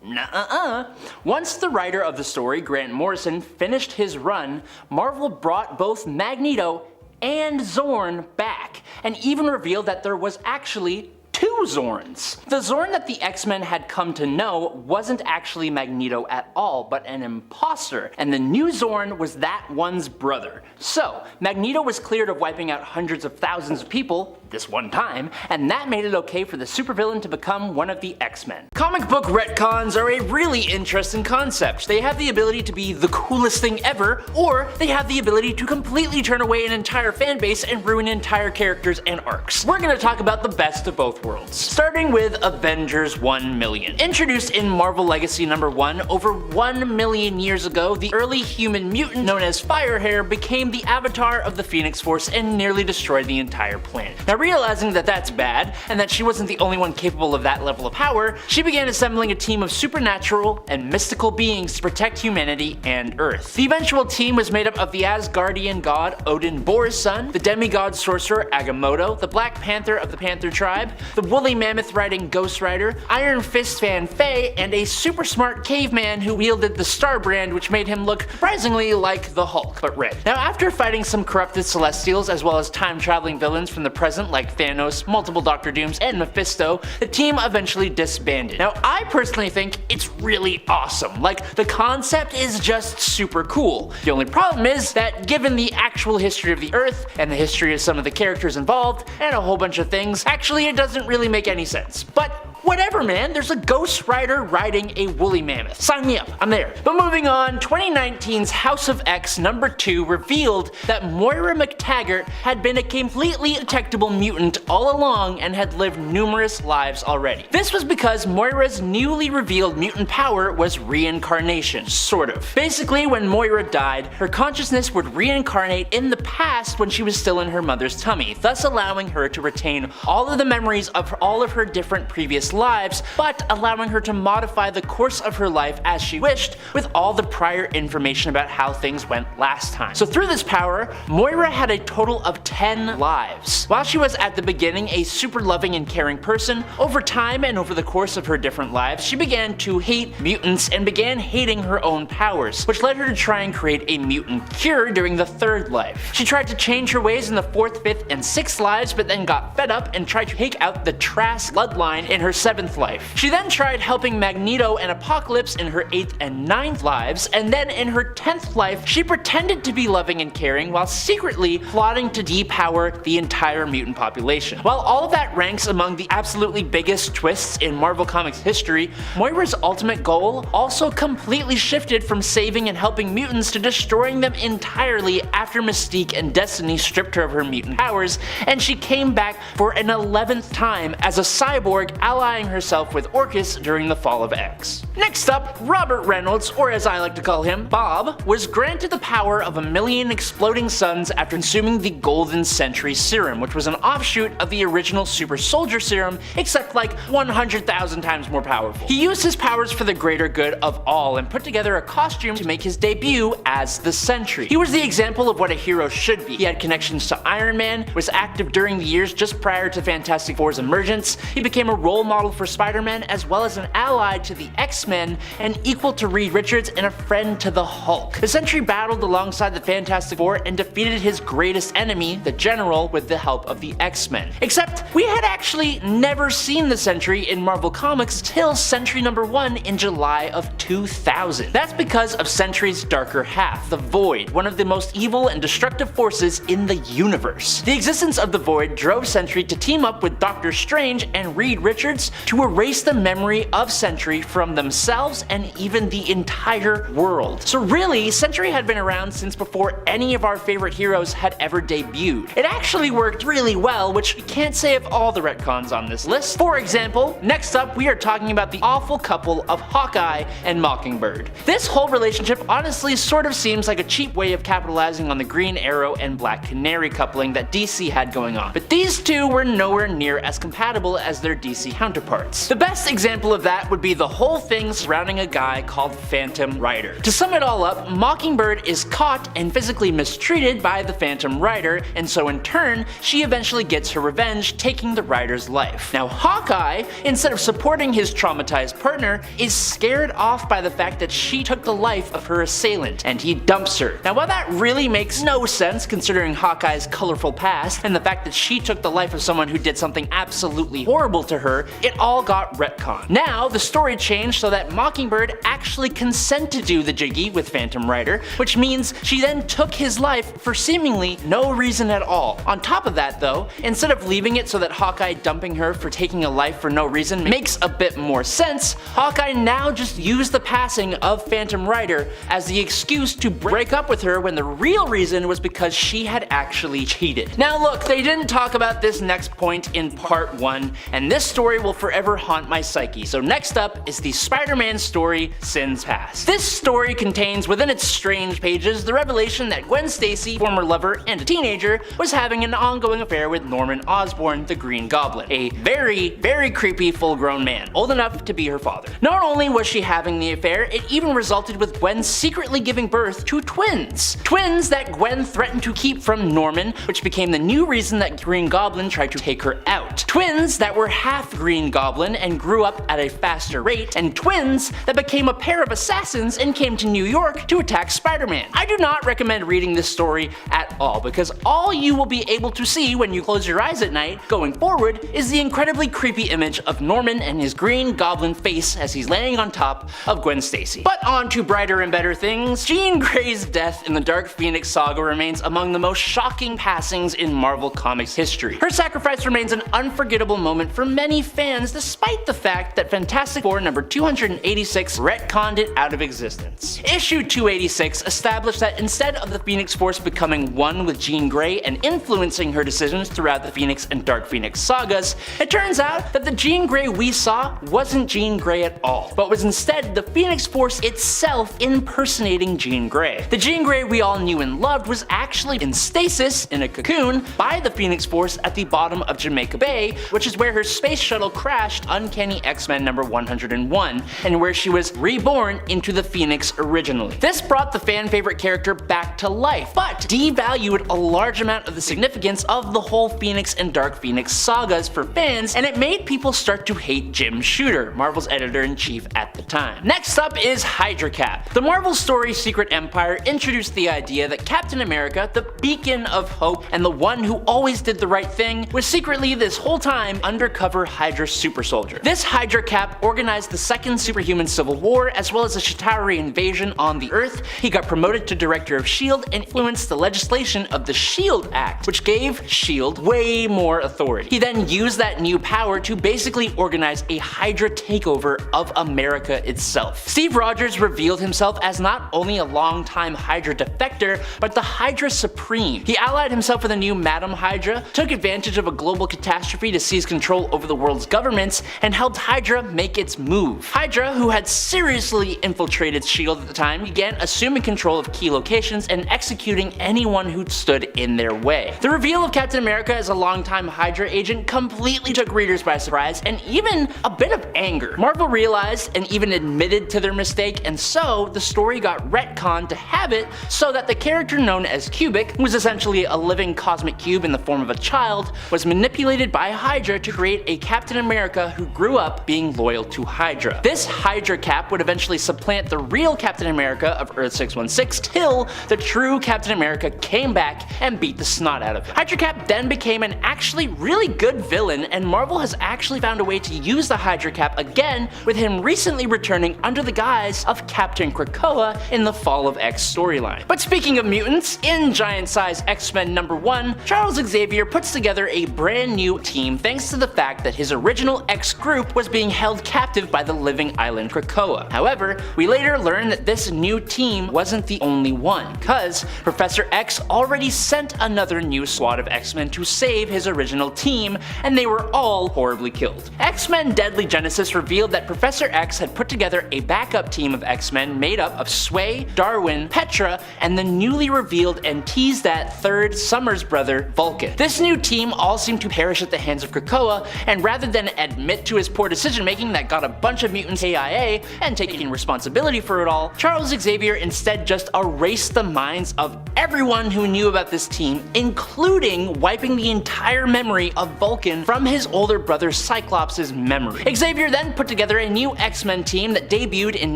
Nuh-uh-uh. Once the writer of the story, Grant Morrison, finished his run, Marvel brought both Magneto and Zorn back, and even revealed that there was actually two two Zorns. The Zorn that the X-Men had come to know wasn't actually Magneto at all, but an imposter, and the new Zorn was that one's brother. So, Magneto was cleared of wiping out hundreds of thousands of people this one time, and that made it okay for the supervillain to become one of the X-Men. Comic book retcons are a really interesting concept. They have the ability to be the coolest thing ever, or they have the ability to completely turn away an entire fanbase and ruin entire characters and arcs. We're gonna talk about the best of both worlds. Starting with Avengers 1 million. Introduced in Marvel Legacy #1 over 1 million years ago, the early human mutant known as Firehair became the avatar of the Phoenix Force and nearly destroyed the entire planet. Now, realizing that that's bad, and that she wasn't the only one capable of that level of power, she began assembling a team of supernatural and mystical beings to protect humanity and Earth. The eventual team was made up of the Asgardian god Odin Bor's son, the demigod sorcerer Agamotto, the Black Panther of the Panther tribe, the woolly mammoth riding Ghost Rider, Iron Fist Fan Fei, and a super smart caveman who wielded the Star Brand, which made him look surprisingly like the Hulk, but red. Now, after fighting some corrupted Celestials as well as time-traveling villains from the present like Thanos, multiple Doctor Dooms, and Mephisto, the team eventually disbanded. Now, I personally think it's really awesome. Like, the concept is just super cool. The only problem is that given the actual history of the Earth, and the history of some of the characters involved, and a whole bunch of things, actually it doesn't really make any sense. But whatever, man, there's a Ghost Rider riding a woolly mammoth. Sign me up, I'm there. But moving on, 2019's House of X #2 revealed that Moira McTaggart had been a completely detectable mutant all along and had lived numerous lives already. This was because Moira's newly revealed mutant power was reincarnation, sort of. Basically, when Moira died, her consciousness would reincarnate in the past when she was still in her mother's tummy, thus allowing her to retain all of the memories of all of her different previous lives, but allowing her to modify the course of her life as she wished with all the prior information about how things went last time. So through this power, Moira had a total of 10 lives. While she was at the beginning a super loving and caring person, over time and over the course of her different lives, she began to hate mutants and began hating her own powers, which led her to try and create a mutant cure during the third life. She tried to change her ways in the 4th, 5th, and 6th lives, but then got fed up and tried to take out the Trask bloodline in her 7th life. She then tried helping Magneto and Apocalypse in her 8th and 9th lives, and then in her 10th life, she pretended to be loving and caring while secretly plotting to depower the entire mutant population. While all of that ranks among the absolutely biggest twists in Marvel Comics history, Moira's ultimate goal also completely shifted from saving and helping mutants to destroying them entirely after Mystique and Destiny stripped her of her mutant powers, and she came back for an 11th time as a cyborg allying herself with Orchis during the fall of X. Next up, Robert Reynolds, or as I like to call him, Bob, was granted the power of 1,000,000 exploding suns after consuming the Golden Sentry Serum, which was an offshoot of the original Super Soldier Serum, except like 100,000 times more powerful. He used his powers for the greater good of all and put together a costume to make his debut as the Sentry. He was the example of what a hero should be. He had connections to Iron Man, was active during the years just prior to Fantastic Four's emergence, he became a role model for Spider-Man as well as an ally to the X-Men, and equal to Reed Richards and a friend to the Hulk. The Sentry battled alongside the Fantastic Four and defeated his greatest enemy, the General, with the help of the X-Men. Except, we had actually never seen the Sentry in Marvel Comics till Sentry #1 in July of 2000. That's because of Sentry's darker half, the Void, one of the most evil and destructive forces in the universe. The existence of the Void drove Sentry to team up with Doctor Strange and Reed Richards to erase the memory of Sentry from themselves and even the entire world. So really, Sentry had been around since before any of our favorite heroes had ever debuted. It actually worked really well, which we can't say of all the retcons on this list. For example, next up we are talking about the awful couple of Hawkeye and Mockingbird. This whole relationship honestly sort of seems like a cheap way of capitalizing on the Green Arrow and Black Canary coupling that DC had going on, but these two were nowhere near as compatible as their DC counterparts. counterparts. The best example of that would be the whole thing surrounding a guy called Phantom Rider. To sum it all up, Mockingbird is caught and physically mistreated by the Phantom Rider, and so in turn, she eventually gets her revenge, taking the Rider's life. Now Hawkeye, instead of supporting his traumatized partner, is scared off by the fact that she took the life of her assailant, and he dumps her. Now while that really makes no sense considering Hawkeye's colorful past and the fact that she took the life of someone who did something absolutely horrible to her, it all got retconned. Now the story changed so that Mockingbird actually consented to do the jiggy with Phantom Rider, which means she then took his life for seemingly no reason at all. On top of that though, instead of leaving it so that Hawkeye dumping her for taking a life for no reason makes a bit more sense, Hawkeye now just used the passing of Phantom Rider as the excuse to break up with her when the real reason was because she had actually cheated. Now look, they didn't talk about this next point in part 1, and this story will forever haunt my psyche, so next up is the Spider-Man story, Sin's Past. This story contains within its strange pages the revelation that Gwen Stacy, former lover and a teenager, was having an ongoing affair with Norman Osborn, the Green Goblin, a very creepy full-grown man, old enough to be her father. Not only was she having the affair, it even resulted with Gwen secretly giving birth to twins. Twins that Gwen threatened to keep from Norman, which became the new reason that Green Goblin tried to take her out. Twins that were half Green Goblin and grew up at a faster rate, and twins that became a pair of assassins and came to New York to attack Spider-Man. I do not recommend reading this story at all, because all you will be able to see when you close your eyes at night going forward is the incredibly creepy image of Norman and his Green Goblin face as he's laying on top of Gwen Stacy. But on to brighter and better things. Jean Grey's death in the Dark Phoenix saga remains among the most shocking passings in Marvel Comics history. Her sacrifice remains an unforgettable moment for many fans, despite the fact that Fantastic Four number 286 retconned it out of existence. Issue 286 established that instead of the Phoenix Force becoming one with Jean Grey and influencing her decisions throughout the Phoenix and Dark Phoenix sagas, it turns out that the Jean Grey we saw wasn't Jean Grey at all, but was instead the Phoenix Force itself impersonating Jean Grey. The Jean Grey we all knew and loved was actually in stasis, in a cocoon, by the Phoenix Force at the bottom of Jamaica Bay, which is where her space shuttle crashed Uncanny X-Men number 101, and where she was reborn into the Phoenix originally. This brought the fan favorite character back to life, but devalued a large amount of the significance of the whole Phoenix and Dark Phoenix sagas for fans, and it made people start to hate Jim Shooter, Marvel's editor-in-chief at the time. Next up is Hydra Cap. The Marvel story Secret Empire introduced the idea that Captain America, the beacon of hope and the one who always did the right thing, was secretly this whole time undercover Hydra super soldier. This Hydra Cap organized the second superhuman civil war as well as a Chitauri invasion on the Earth. He got promoted to director of S.H.I.E.L.D. and influenced the legislation of the S.H.I.E.L.D. Act, which gave S.H.I.E.L.D. way more authority. He then used that new power to basically organize a Hydra takeover of America itself. Steve Rogers revealed himself as not only a long-time Hydra defector, but the Hydra Supreme. He allied himself with a new Madam Hydra, took advantage of a global catastrophe to seize control over the world's governments, and helped Hydra make its move. Hydra, who had seriously infiltrated S.H.I.E.L.D. at the time, began assuming control of key locations and executing anyone who stood in their way. The reveal of Captain America as a longtime Hydra agent completely took readers by surprise and even a bit of anger. Marvel realized and even admitted to their mistake, and so the story got retconned to have it so that the character known as Cubic, who was essentially a living cosmic cube in the form of a child, was manipulated by Hydra to create a Captain America who grew up being loyal to Hydra. This Hydra Cap would eventually supplant the real Captain America of Earth 616 till the true Captain America came back and beat the snot out of him. Hydra Cap then became an actually really good villain, and Marvel has actually found a way to use the Hydra Cap again, with him recently returning under the guise of Captain Krakoa in the Fall of X storyline. But speaking of mutants, in Giant Size X-Men number 1, Charles Xavier puts together a brand new team thanks to the fact that his original X group was being held captive by the living island Krakoa. However, we later learn that this new team wasn't the only one, because Professor X already sent another new squad of X-Men to save his original team, and they were all horribly killed. X-Men Deadly Genesis revealed that Professor X had put together a backup team of X-Men made up of Sway, Darwin, Petra, and the newly revealed and teased at third Summers brother, Vulcan. This new team all seemed to perish at the the hands of Krakoa, and rather than admit to his poor decision making that got a bunch of mutants KIA and taking responsibility for it all, Charles Xavier instead just erased the minds of everyone who knew about this team, including wiping the entire memory of Vulcan from his older brother Cyclops' memory. Xavier then put together a new X-Men team that debuted in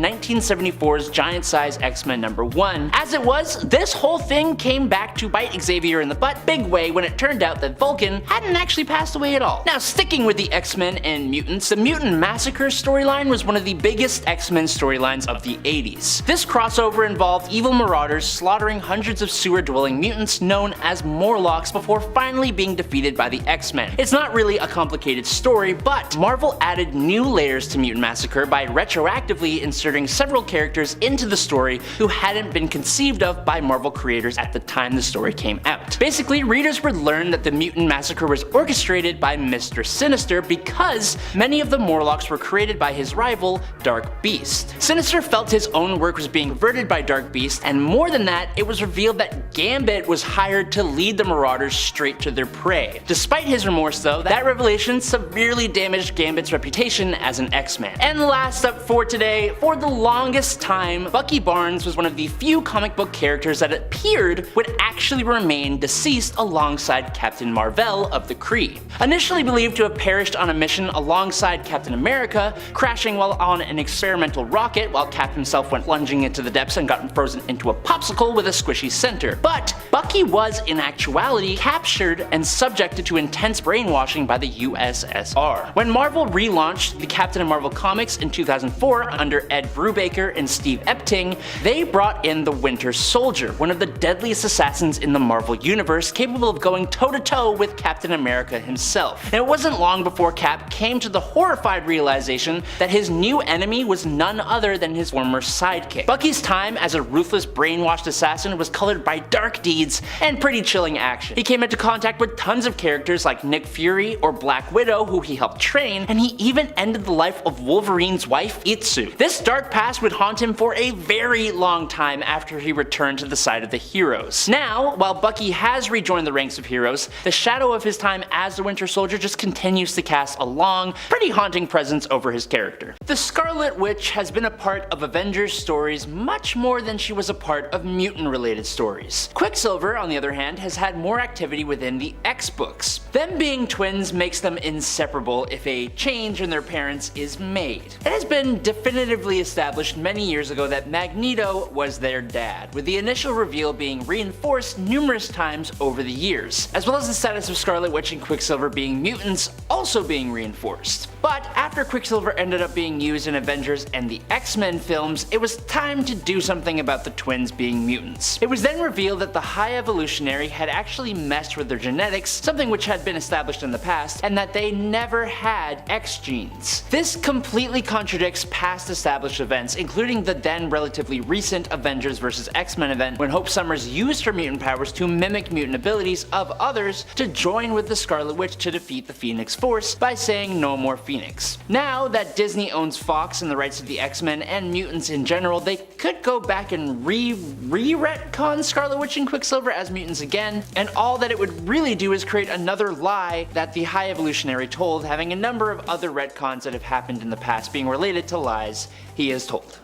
1974's Giant Size X-Men #1. As it was, this whole thing came back to bite Xavier in the butt big way when it turned out that Vulcan hadn't actually passed away at all. Now, sticking with the X-Men and mutants, the Mutant Massacre storyline was one of the biggest X-Men storylines of the 80s. This crossover involved evil marauders slaughtering hundreds of sewer-dwelling mutants known as Morlocks before finally being defeated by the X-Men. It's not really a complicated story, but Marvel added new layers to Mutant Massacre by retroactively inserting several characters into the story who hadn't been conceived of by Marvel creators at the time the story came out. Basically, readers would learn that the Mutant Massacre was orchestrated by Mr. Sinister because many of the Morlocks were created by his rival, Dark Beast. Sinister felt his own work was being perverted by Dark Beast, and more than that, it was revealed that Gambit was hired to lead the Marauders straight to their prey. Despite his remorse though, that revelation severely damaged Gambit's reputation as an X-Man. And last up for today, for the longest time, Bucky Barnes was one of the few comic book characters that it appeared would actually remain deceased alongside Captain Marvel of the Kree. Initially believed to have perished on a mission alongside Captain America, crashing while on an experimental rocket while Cap himself went plunging into the depths and got frozen into a popsicle with a squishy center. But Bucky was in actuality captured and subjected to intense brainwashing by the USSR. When Marvel relaunched the Captain Marvel comics in 2004 under Ed Brubaker and Steve Epting, they brought in the Winter Soldier, one of the deadliest assassins in the Marvel Universe, capable of going toe-to-toe with Captain America himself. And it wasn't long before Cap came to the horrified realization that his new enemy was none other than his former sidekick. Bucky's time as a ruthless, brainwashed assassin was colored by dark deeds and pretty chilling action. He came into contact with tons of characters like Nick Fury or Black Widow, who he helped train, and he even ended the life of Wolverine's wife, Itsu. This dark past would haunt him for a very long time after he returned to the side of the heroes. Now, while Bucky has rejoined the ranks of heroes, the shadow of his time as the Winter Soldier just continues to cast a long, pretty haunting presence over his character. The Scarlet Witch has been a part of Avengers stories much more than she was a part of mutant-related stories. Quicksilver, on the other hand, has had more activity within the X-books. Them being twins makes them inseparable if a change in their parents is made. It has been definitively established many years ago that Magneto was their dad, with the initial reveal being reinforced numerous times over the years, as well as the status of Scarlet Witch and Quicksilver being mutants also being reinforced. But after Quicksilver ended up being used in Avengers and the X-Men films, it was time to do something about the twins being mutants. It was then revealed that the High Evolutionary had actually messed with their genetics, something which had been established in the past, and that they never had X genes. This completely contradicts past established events, including the then relatively recent Avengers vs. X-Men event when Hope Summers used her mutant powers to mimic mutant abilities of others to join with the Scarlet Witch to defeat the Phoenix Force by saying no more Phoenix. Now that Disney owns Fox and the rights to the X-Men and mutants in general, they could go back and re-retcon Scarlet Witch and Quicksilver as mutants again, and all that it would really do is create another lie that the High Evolutionary told, having a number of other retcons that have happened in the past being related to lies he has told.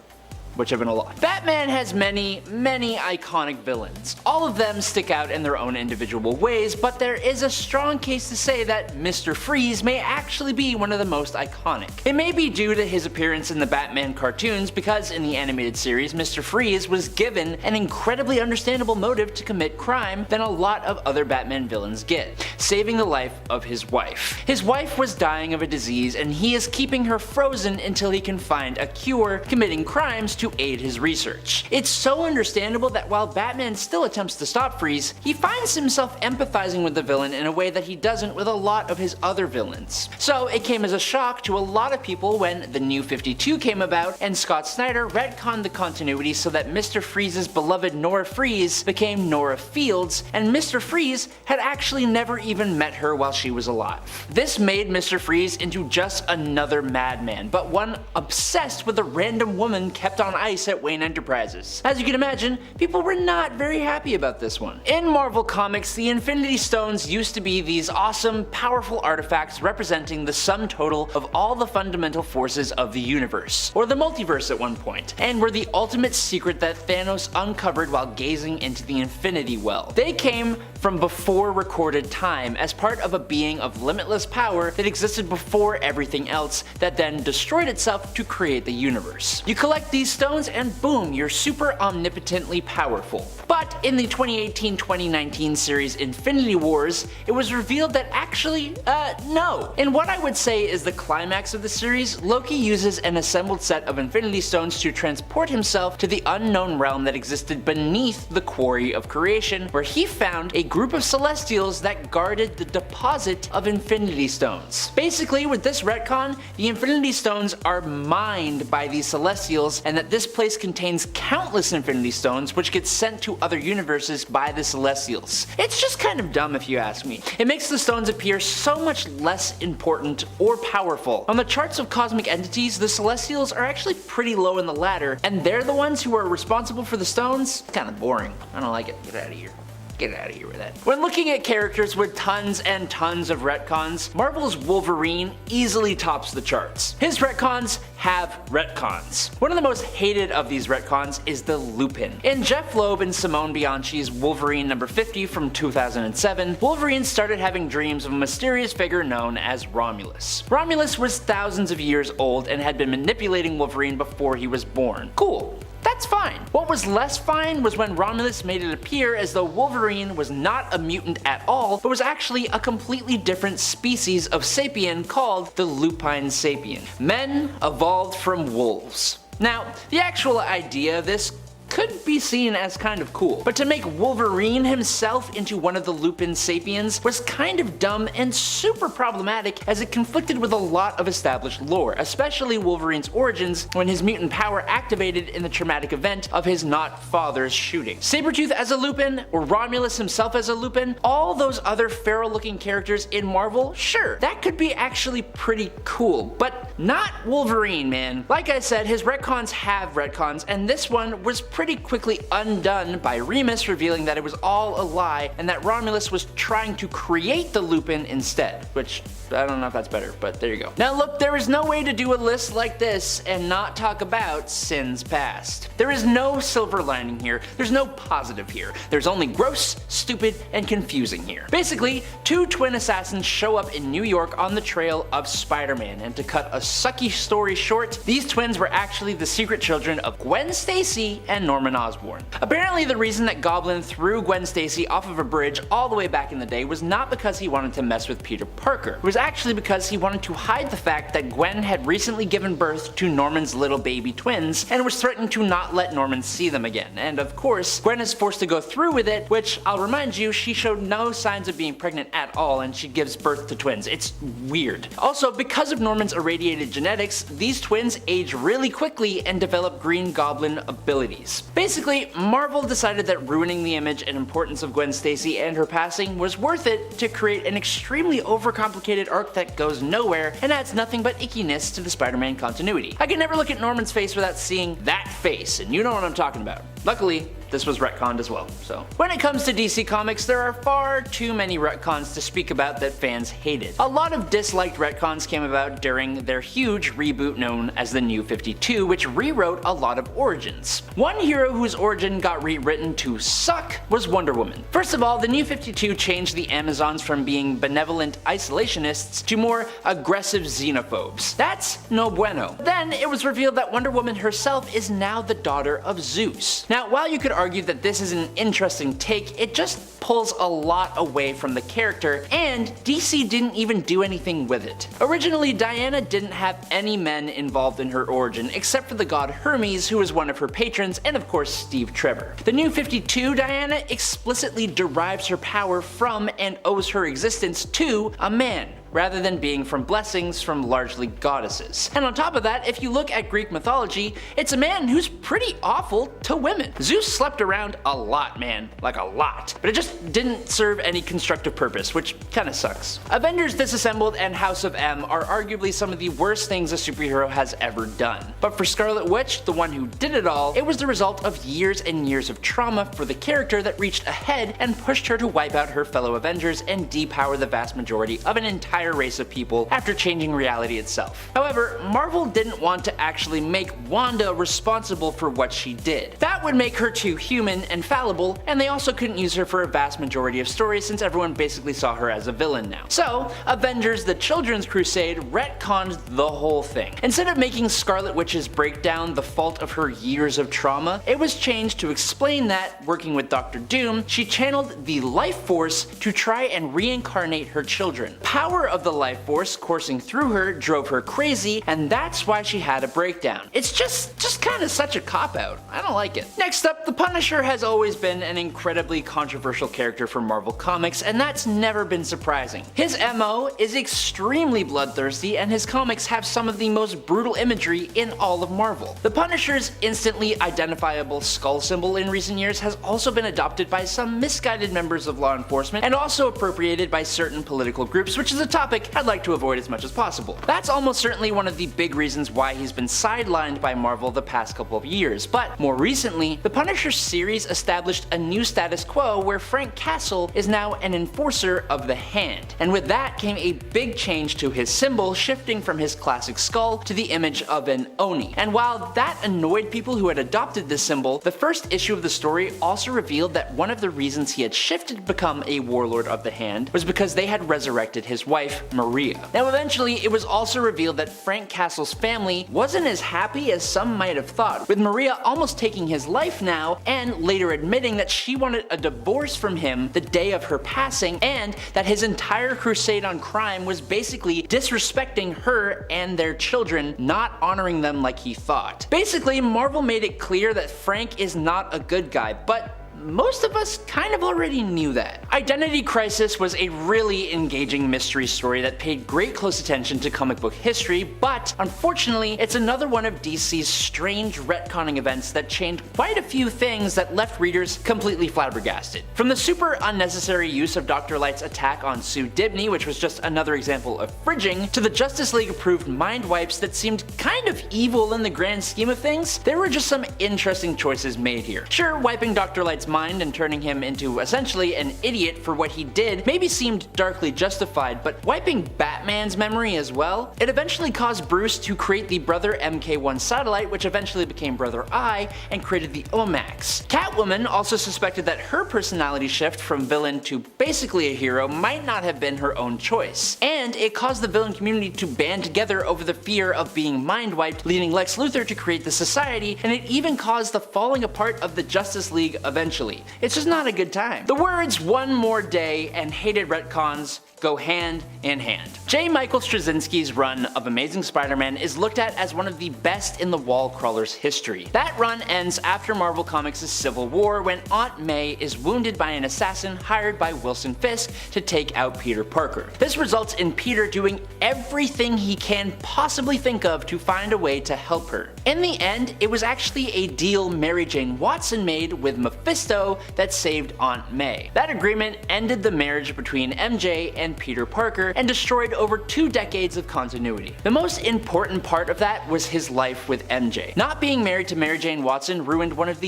Which have been a lot. Batman has many iconic villains. All of them stick out in their own individual ways, but there is a strong case to say that Mr. Freeze may actually be one of the most iconic. It may be due to his appearance in the Batman cartoons, because in the animated series, Mr. Freeze was given an incredibly understandable motive to commit crime than a lot of other Batman villains get, saving the life of his wife. His wife was dying of a disease, and he is keeping her frozen until he can find a cure, committing crimes to aid his research. It's so understandable that while Batman still attempts to stop Freeze, he finds himself empathizing with the villain in a way that he doesn't with a lot of his other villains. So it came as a shock to a lot of people when the New 52 came about and Scott Snyder retconned the continuity so that Mr. Freeze's beloved Nora Freeze became Nora Fields, and Mr. Freeze had actually never even met her while she was alive. This made Mr. Freeze into just another madman, but one obsessed with a random woman kept on ice at Wayne Enterprises. As you can imagine, people were not very happy about this one. In Marvel Comics, the Infinity Stones used to be these awesome, powerful artifacts representing the sum total of all the fundamental forces of the universe, or the multiverse at one point, and were the ultimate secret that Thanos uncovered while gazing into the Infinity Well. They came from before recorded time as part of a being of limitless power that existed before everything else, that then destroyed itself to create the universe. You collect these stones and boom, you're super omnipotently powerful. But in the 2018-2019 series Infinity Wars, it was revealed that actually, no. In what I would say is the climax of the series, Loki uses an assembled set of Infinity Stones to transport himself to the unknown realm that existed beneath the Quarry of Creation, where he found a group of Celestials that guarded the deposit of Infinity Stones. Basically, with this retcon, the Infinity Stones are mined by these Celestials, and that this place contains countless Infinity Stones which get sent to other universes by the Celestials. It's just kind of dumb if you ask me. It makes the stones appear so much less important or powerful. On the charts of cosmic entities, the Celestials are actually pretty low in the ladder, and they're the ones who are responsible for the stones? Kinda boring. I don't like it. Get out of here. Get out of here with that. When looking at characters with tons and tons of retcons, Marvel's Wolverine easily tops the charts. His retcons have retcons. One of the most hated of these retcons is the lupine. In Jeff Loeb and Simone Bianchi's Wolverine number 50 from 2007, Wolverine started having dreams of a mysterious figure known as Romulus. Romulus was thousands of years old and had been manipulating Wolverine before he was born. Cool. That's fine. What was less fine was when Romulus made it appear as though Wolverine was not a mutant at all, but was actually a completely different species of sapien called the lupine sapien. Men evolved from wolves. Now, the actual idea of this could be seen as kind of cool, but to make Wolverine himself into one of the lupine sapiens was kind of dumb and super problematic, as it conflicted with a lot of established lore, especially Wolverine's origins when his mutant power activated in the traumatic event of his not father's shooting. Sabretooth as a lupine, or Romulus himself as a lupine, all those other feral looking characters in Marvel, sure, that could be actually pretty cool, but not Wolverine, man. Like I said, his retcons have retcons, and this one was pretty quickly undone by Remus revealing that it was all a lie and that Romulus was trying to create the lupine instead, which I don't know if that's better, but there you go. Now look, there is no way to do a list like this and not talk about sins past. There is no silver lining here, there's no positive here, there's only gross, stupid, and confusing here. Basically, two twin assassins show up in New York on the trail of Spider-Man, and to cut a sucky story short, these twins were actually the secret children of Gwen Stacy and Norman Osborn. Apparently the reason that Goblin threw Gwen Stacy off of a bridge all the way back in the day was not because he wanted to mess with Peter Parker. It was actually because he wanted to hide the fact that Gwen had recently given birth to Norman's little baby twins and was threatening to not let Norman see them again. And of course, Gwen is forced to go through with it, which I'll remind you, she showed no signs of being pregnant at all, and she gives birth to twins. It's weird. Also, because of Norman's irradiated genetics, these twins age really quickly and develop Green Goblin abilities. Basically, Marvel decided that ruining the image and importance of Gwen Stacy and her passing was worth it to create an extremely overcomplicated arc that goes nowhere and adds nothing but ickiness to the Spider-Man continuity. I can never look at Norman's face without seeing that face, and you know what I'm talking about. Luckily, this was retconned as well, so. When it comes to DC Comics, there are far too many retcons to speak about that fans hated. A lot of disliked retcons came about during their huge reboot known as the New 52, which rewrote a lot of origins. One hero whose origin got rewritten to suck was Wonder Woman. First of all, the New 52 changed the Amazons from being benevolent isolationists to more aggressive xenophobes. That's no bueno. Then it was revealed that Wonder Woman herself is now the daughter of Zeus. Now, while you could argue that this is an interesting take, it just pulls a lot away from the character, and DC didn't even do anything with it. Originally, Diana didn't have any men involved in her origin, except for the god Hermes, who was one of her patrons, and of course Steve Trevor. The New 52 Diana explicitly derives her power from and owes her existence to a man, rather than being from blessings from largely goddesses. And on top of that, if you look at Greek mythology, it's a man who's pretty awful to women. Zeus slept around a lot, man. Like a lot. But it just didn't serve any constructive purpose, which kinda sucks. Avengers Disassembled and House of M are arguably some of the worst things a superhero has ever done. But for Scarlet Witch, the one who did it all, it was the result of years and years of trauma for the character that reached ahead and pushed her to wipe out her fellow Avengers and depower the vast majority of an entire race of people after changing reality itself. However, Marvel didn't want to actually make Wanda responsible for what she did. That would make her too human and fallible, and they also couldn't use her for a vast majority of stories since everyone basically saw her as a villain now. So, Avengers the Children's Crusade retconned the whole thing. Instead of making Scarlet Witch's breakdown the fault of her years of trauma, it was changed to explain that, working with Dr. Doom, she channeled the Life Force to try and reincarnate her children. Power of the Life Force coursing through her drove her crazy, and that's why she had a breakdown. It's just kinda such a cop-out. I don't like it. Next up, the Punisher has always been an incredibly controversial character for Marvel Comics, and that's never been surprising. His MO is extremely bloodthirsty, and his comics have some of the most brutal imagery in all of Marvel. The Punisher's instantly identifiable skull symbol in recent years has also been adopted by some misguided members of law enforcement and also appropriated by certain political groups, which is a topic I'd like to avoid as much as possible. That's almost certainly one of the big reasons why he's been sidelined by Marvel the past couple of years, but more recently, the Punisher series established a new status quo where Frank Castle is now an enforcer of the hand, and with that came a big change to his symbol, shifting from his classic skull to the image of an Oni. And while that annoyed people who had adopted this symbol, the first issue of the story also revealed that one of the reasons he had shifted to become a warlord of the hand was because they had resurrected his wife, Maria. Now eventually, it was also revealed that Frank Castle's family wasn't as happy as some might have thought, with Maria almost taking his life now, and later admitting that she wanted a divorce from him the day of her passing, and that his entire crusade on crime was basically disrespecting her and their children, not honoring them like he thought. Basically, Marvel made it clear that Frank is not a good guy, but most of us kind of already knew that. Identity Crisis was a really engaging mystery story that paid great close attention to comic book history, but unfortunately, it's another one of DC's strange retconning events that changed quite a few things that left readers completely flabbergasted. From the super unnecessary use of Dr. Light's attack on Sue Dibney, which was just another example of fridging, to the Justice League approved mind wipes that seemed kind of evil in the grand scheme of things, there were just some interesting choices made here. Sure, wiping Dr. Light's mind and turning him into essentially an idiot for what he did maybe seemed darkly justified, but wiping Batman's memory as well? It eventually caused Bruce to create the Brother MK1 satellite, which eventually became Brother Eye, and created the Omax. Catwoman also suspected that her personality shift from villain to basically a hero might not have been her own choice, and it caused the villain community to band together over the fear of being mind wiped, leading Lex Luthor to create the Society, and it even caused the falling apart of the Justice League eventually. It's just not a good time. The words "one more day" and hated retcons go hand in hand. J. Michael Straczynski's run of Amazing Spider-Man is looked at as one of the best in the wall crawler's history. That run ends after Marvel Comics' Civil War when Aunt May is wounded by an assassin hired by Wilson Fisk to take out Peter Parker. This results in Peter doing everything he can possibly think of to find a way to help her. In the end, it was actually a deal Mary Jane Watson made with Mephisto that saved Aunt May. That agreement ended the marriage between MJ and Peter Parker and destroyed over 2 decades of continuity. The most important part of that was his life with MJ. Not being married to Mary Jane Watson ruined one of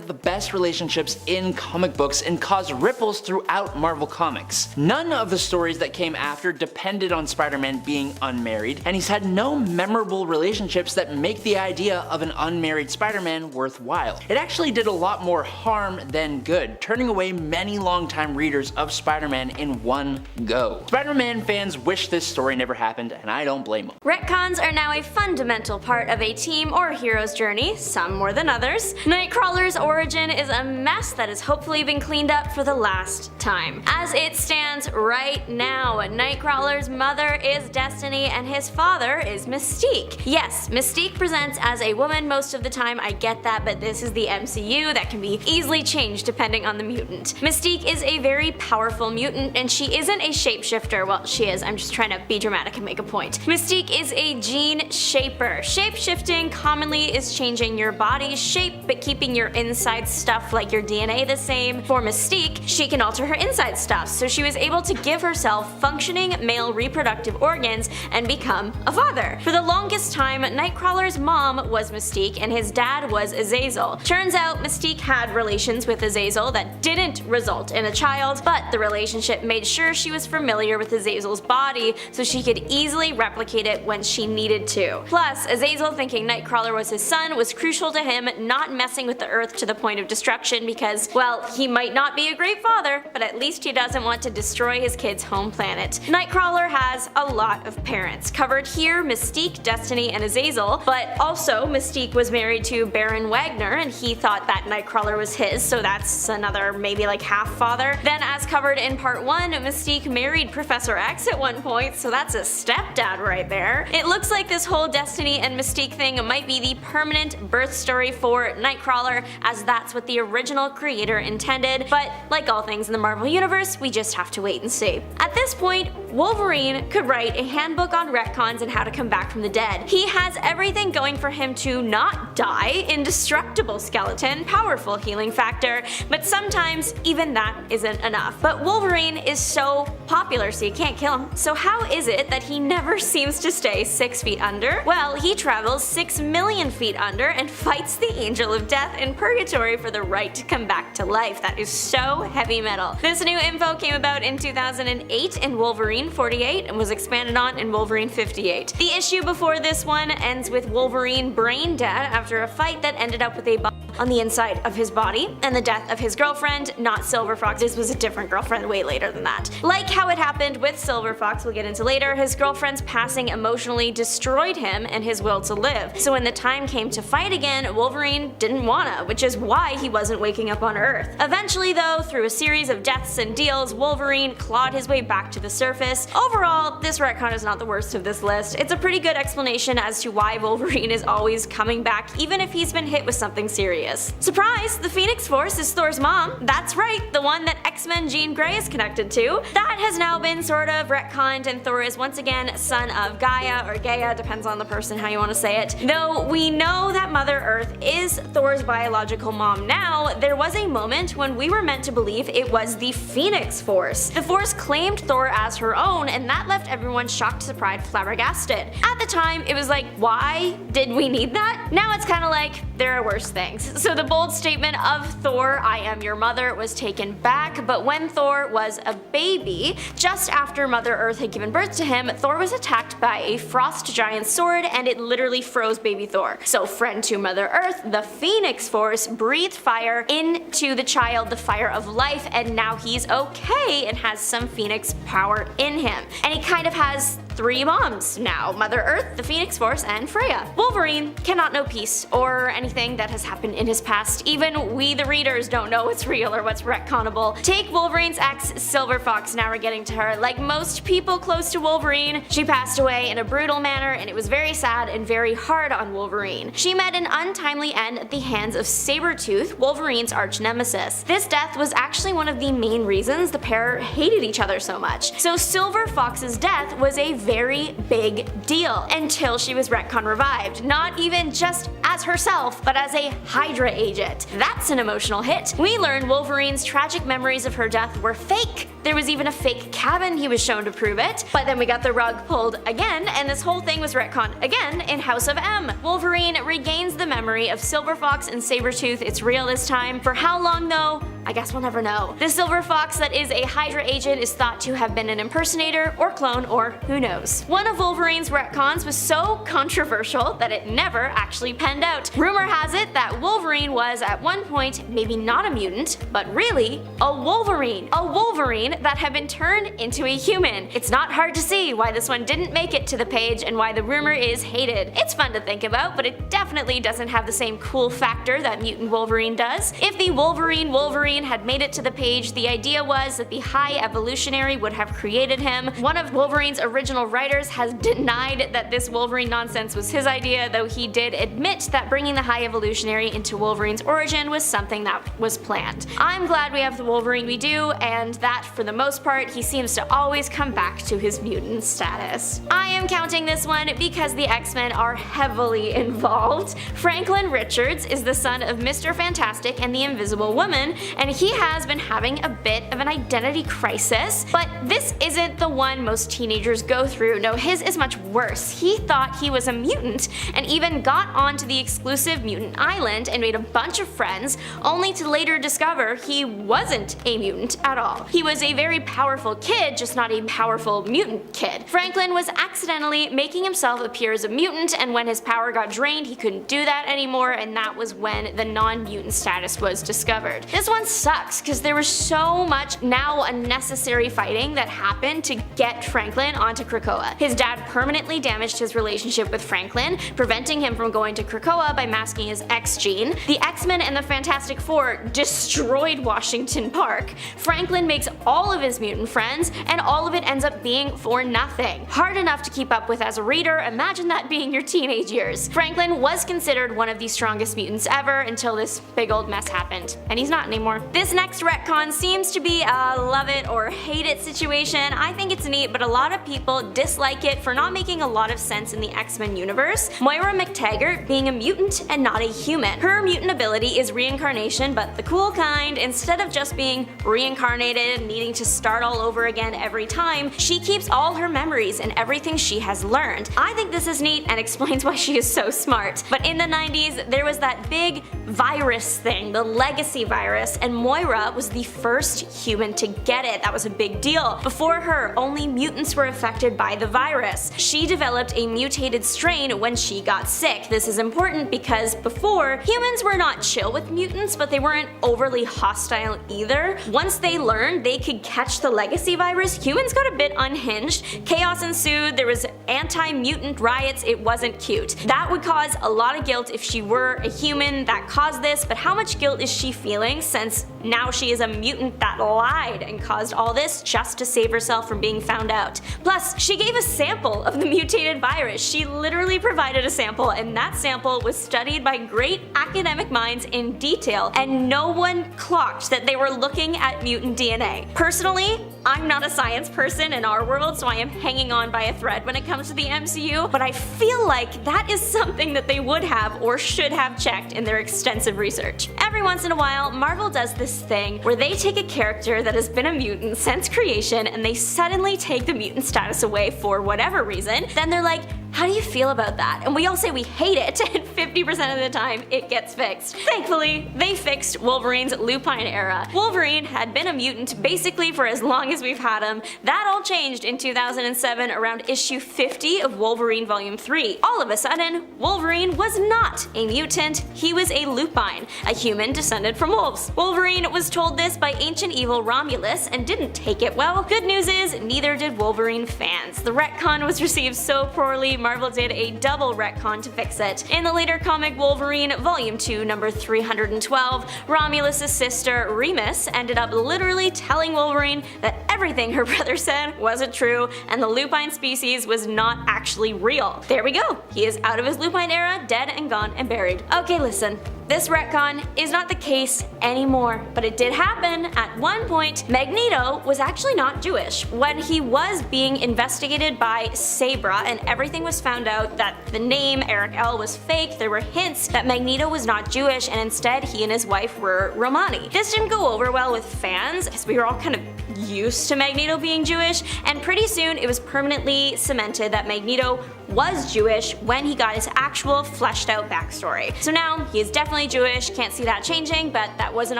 the best relationships in comic books and caused ripples throughout Marvel Comics. None of the stories that came after depended on Spider-Man being unmarried, and he's had no memorable relationships that make the idea of an unmarried Spider-Man worthwhile. It actually did a lot more harm than good, turning away many longtime readers of Spider-Man in one go. Spider-Man fans wish this story never happened, and I don't blame them. Retcons are now a fundamental part of a team or hero's journey, some more than others. Nightcrawler's origin is a mess that has hopefully been cleaned up for the last time. As it stands right now, Nightcrawler's mother is Destiny and his father is Mystique. Yes, Mystique presents as a woman most of the time, I get that, but this is the MCU that can be easily changed depending on the mutant. Mystique is a very powerful mutant, and she isn't a shapeshifter. Well, she is, I'm just trying to be dramatic and make a point. Mystique is a gene shaper. Shape-shifting commonly is changing your body's shape, but keeping your inside stuff like your DNA the same. For Mystique, she can alter her inside stuff, so she was able to give herself functioning male reproductive organs and become a father. For the longest time, Nightcrawler's mom was Mystique and his dad was Azazel. Turns out Mystique had relations with Azazel that didn't result in a child, but the relationship made sure she was familiar with Azazel's body so she could easily replicate it when she needed to. Plus, Azazel thinking Nightcrawler was his son was crucial to him not messing with the Earth to the point of destruction because, well, he might not be a great father, but at least he doesn't want to destroy his kid's home planet. Nightcrawler has a lot of parents. Covered here, Mystique, Destiny, and Azazel, but also Mystique was married to Baron Wagner and he thought that Nightcrawler was his, so that's another maybe like half father. Then as covered in part 1, Mystique married Professor X at one point, so that's a stepdad right there. It looks like this whole Destiny and Mystique thing might be the permanent birth story for Nightcrawler, as that's what the original creator intended, but like all things in the Marvel Universe, we just have to wait and see. At this point, Wolverine could write a handbook on retcons and how to come back from the dead. He has everything going for him to not die: indestructible skeleton, powerful healing factor, but sometimes even that isn't enough. But Wolverine is so popular, so you can't kill him. So how is it that he never seems to stay 6 feet under? Well, he travels 6 million feet under and fights the Angel of Death in Purgatory for the right to come back to life. That is so heavy metal. This new info came about in 2008 in Wolverine 48 and was expanded on in Wolverine 58. The issue before this one ends with Wolverine brain dead after a fight that ended up with a bomb on the inside of his body, and the death of his girlfriend, not Silver Fox. This was a different girlfriend way later than that. Like how it happened with Silver Fox, we'll get into later, his girlfriend's passing emotionally destroyed him and his will to live. So when the time came to fight again, Wolverine didn't wanna, which is why he wasn't waking up on Earth. Eventually though, through a series of deaths and deals, Wolverine clawed his way back to the surface. Overall, this retcon is not the worst of this list. It's a pretty good explanation as to why Wolverine is always coming back even if he's been hit with something serious. Surprise! The Phoenix Force is Thor's mom. That's right, the one that X-Men Jean Grey is connected to. That has now been sort of retconned, and Thor is once again son of Gaia, or Gaia, depends on the person how you want to say it. Though we know that Mother Earth is Thor's biological mom now, there was a moment when we were meant to believe it was the Phoenix Force. The Force claimed Thor as her own, and that left everyone shocked, surprised, flabbergasted. At the time, it was like, why did we need that? Now it's kinda like, there are worse things. So the bold statement of Thor, I am your mother, was taken back, but when Thor was a baby, just after Mother Earth had given birth to him, Thor was attacked by a frost giant sword and it literally froze baby Thor. So friend to Mother Earth, the Phoenix Force breathed fire into the child, the fire of life, and now he's okay and has some Phoenix power in him. And he kind of has 3 moms now: Mother Earth, the Phoenix Force, and Freya. Wolverine cannot know peace or anything that has happened in his past. Even we the readers don't know what's real or what's retconnable. Take Wolverine's ex, Silver Fox. Now we're getting to her. Like most people close to Wolverine, she passed away in a brutal manner and it was very sad and very hard on Wolverine. She met an untimely end at the hands of Sabretooth, Wolverine's arch nemesis. This death was actually one of the main reasons the pair hated each other so much. So Silver Fox's death was a very big deal until she was retcon revived, not even just as herself, but as a Hydra agent. That's an emotional hit. We learned Wolverine's tragic memories of her death were fake. There was even a fake cabin he was shown to prove it, but then we got the rug pulled again, and this whole thing was retconned again in House of M. Wolverine regains the memory of Silver Fox and Sabretooth. It's real this time. For how long though? I guess we'll never know. The Silver Fox that is a Hydra agent is thought to have been an impersonator or clone, or who knows. One of Wolverine's retcons was so controversial that it never actually panned out. Rumor has it that Wolverine was at one point maybe not a mutant, but really a Wolverine. A Wolverine that had been turned into a human. It's not hard to see why this one didn't make it to the page and why the rumor is hated. It's fun to think about, but it definitely definitely doesn't have the same cool factor that Mutant Wolverine does. If the Wolverine had made it to the page, the idea was that the High Evolutionary would have created him. One of Wolverine's original writers has denied that this Wolverine nonsense was his idea, though he did admit that bringing the High Evolutionary into Wolverine's origin was something that was planned. I'm glad we have the Wolverine we do, and that for the most part he seems to always come back to his mutant status. I am counting this one because the X-Men are heavily involved. Franklin Richards is the son of Mr. Fantastic and the Invisible Woman, and he has been having a bit of an identity crisis, but this isn't the one most teenagers go through. No, his is much worse. He thought he was a mutant and even got onto the exclusive mutant island and made a bunch of friends, only to later discover he wasn't a mutant at all. He was a very powerful kid, just not a powerful mutant kid. Franklin was accidentally making himself appear as a mutant, and when his power got drained he couldn't do that anymore, and that was when the non-mutant status was discovered. This one sucks because there was so much now unnecessary fighting that happened to get Franklin onto Krakoa. His dad permanently damaged his relationship with Franklin, preventing him from going to Krakoa by masking his X gene. The X-Men and the Fantastic Four destroyed Washington Park. Franklin makes all of his mutant friends, and all of it ends up being for nothing. Hard enough to keep up with as a reader, imagine that being your teenage years. Franklin was considered one of the strongest mutants ever until this big old mess happened, and he's not anymore. This next retcon seems to be a love it or hate it situation. I think it's neat, but a lot of people dislike it for not making a lot of sense in the X-Men universe. Moira McTaggart being a mutant and not a human. Her mutant ability is reincarnation, but the cool kind. Instead of just being reincarnated and needing to start all over again every time, she keeps all her memories and everything she has learned. I think this is neat and explains why she is so smart. But in the 90s, there was that big virus thing, the legacy virus, and Moira was the first human to get it. That was a big deal. Before her, only mutants were affected by the virus. She developed a mutated strain when she got sick. This is important because before, humans were not chill with mutants, but they weren't overly hostile either. Once they learned they could catch the legacy virus, humans got a bit unhinged. Chaos ensued, there was anti-mutant riots, it wasn't cute. That would cause a lot of guilt if she were a human that caused this, but how much guilt is she feeling since now she is a mutant that lied and caused all this just to save herself from being found out? Plus, she gave a sample of the mutated virus. She literally provided a sample, and that sample was studied by great academic minds in detail, and no one clocked that they were looking at mutant DNA. Personally, I'm not a science person in our world, so I am hanging on by a thread when it comes to the MCU, but I feel like that is something that they would have or should have checked in their extensive research. Every once in a while, Marvel does this thing where they take a character that has been a mutant since creation and they suddenly take the mutant status away for whatever reason. Then they're like, how do you feel about that? And we all say we hate it, and 50% of the time it gets fixed. Thankfully, they fixed Wolverine's lupine era. Wolverine had been a mutant basically for as long as we've had him. That all changed in 2007 around issue 50 of Wolverine Volume 3. All of a sudden, Wolverine was not a mutant, he was a lupine, a human descended from wolves. Wolverine was told this by ancient evil Romulus and didn't take it well. Good news is, neither did Wolverine fans. The retcon was received so poorly, Marvel did a double retcon to fix it. In the later comic Wolverine Volume 2 number 312, Romulus' sister Remus ended up literally telling Wolverine that everything her brother said wasn't true and the lupine species was not actually real. There we go. He is out of his lupine era, dead and gone and buried. Okay, listen. This retcon is not the case anymore, but it did happen. At one point, Magneto was actually not Jewish. When he was being investigated by Sabra and everything was found out that the name Eric L was fake, there were hints that Magneto was not Jewish and instead he and his wife were Romani. This didn't go over well with fans because we were all kind of used to Magneto being Jewish, and pretty soon it was permanently cemented that Magneto was Jewish when he got his actual fleshed out backstory. So now he is definitely Jewish, can't see that changing, but that wasn't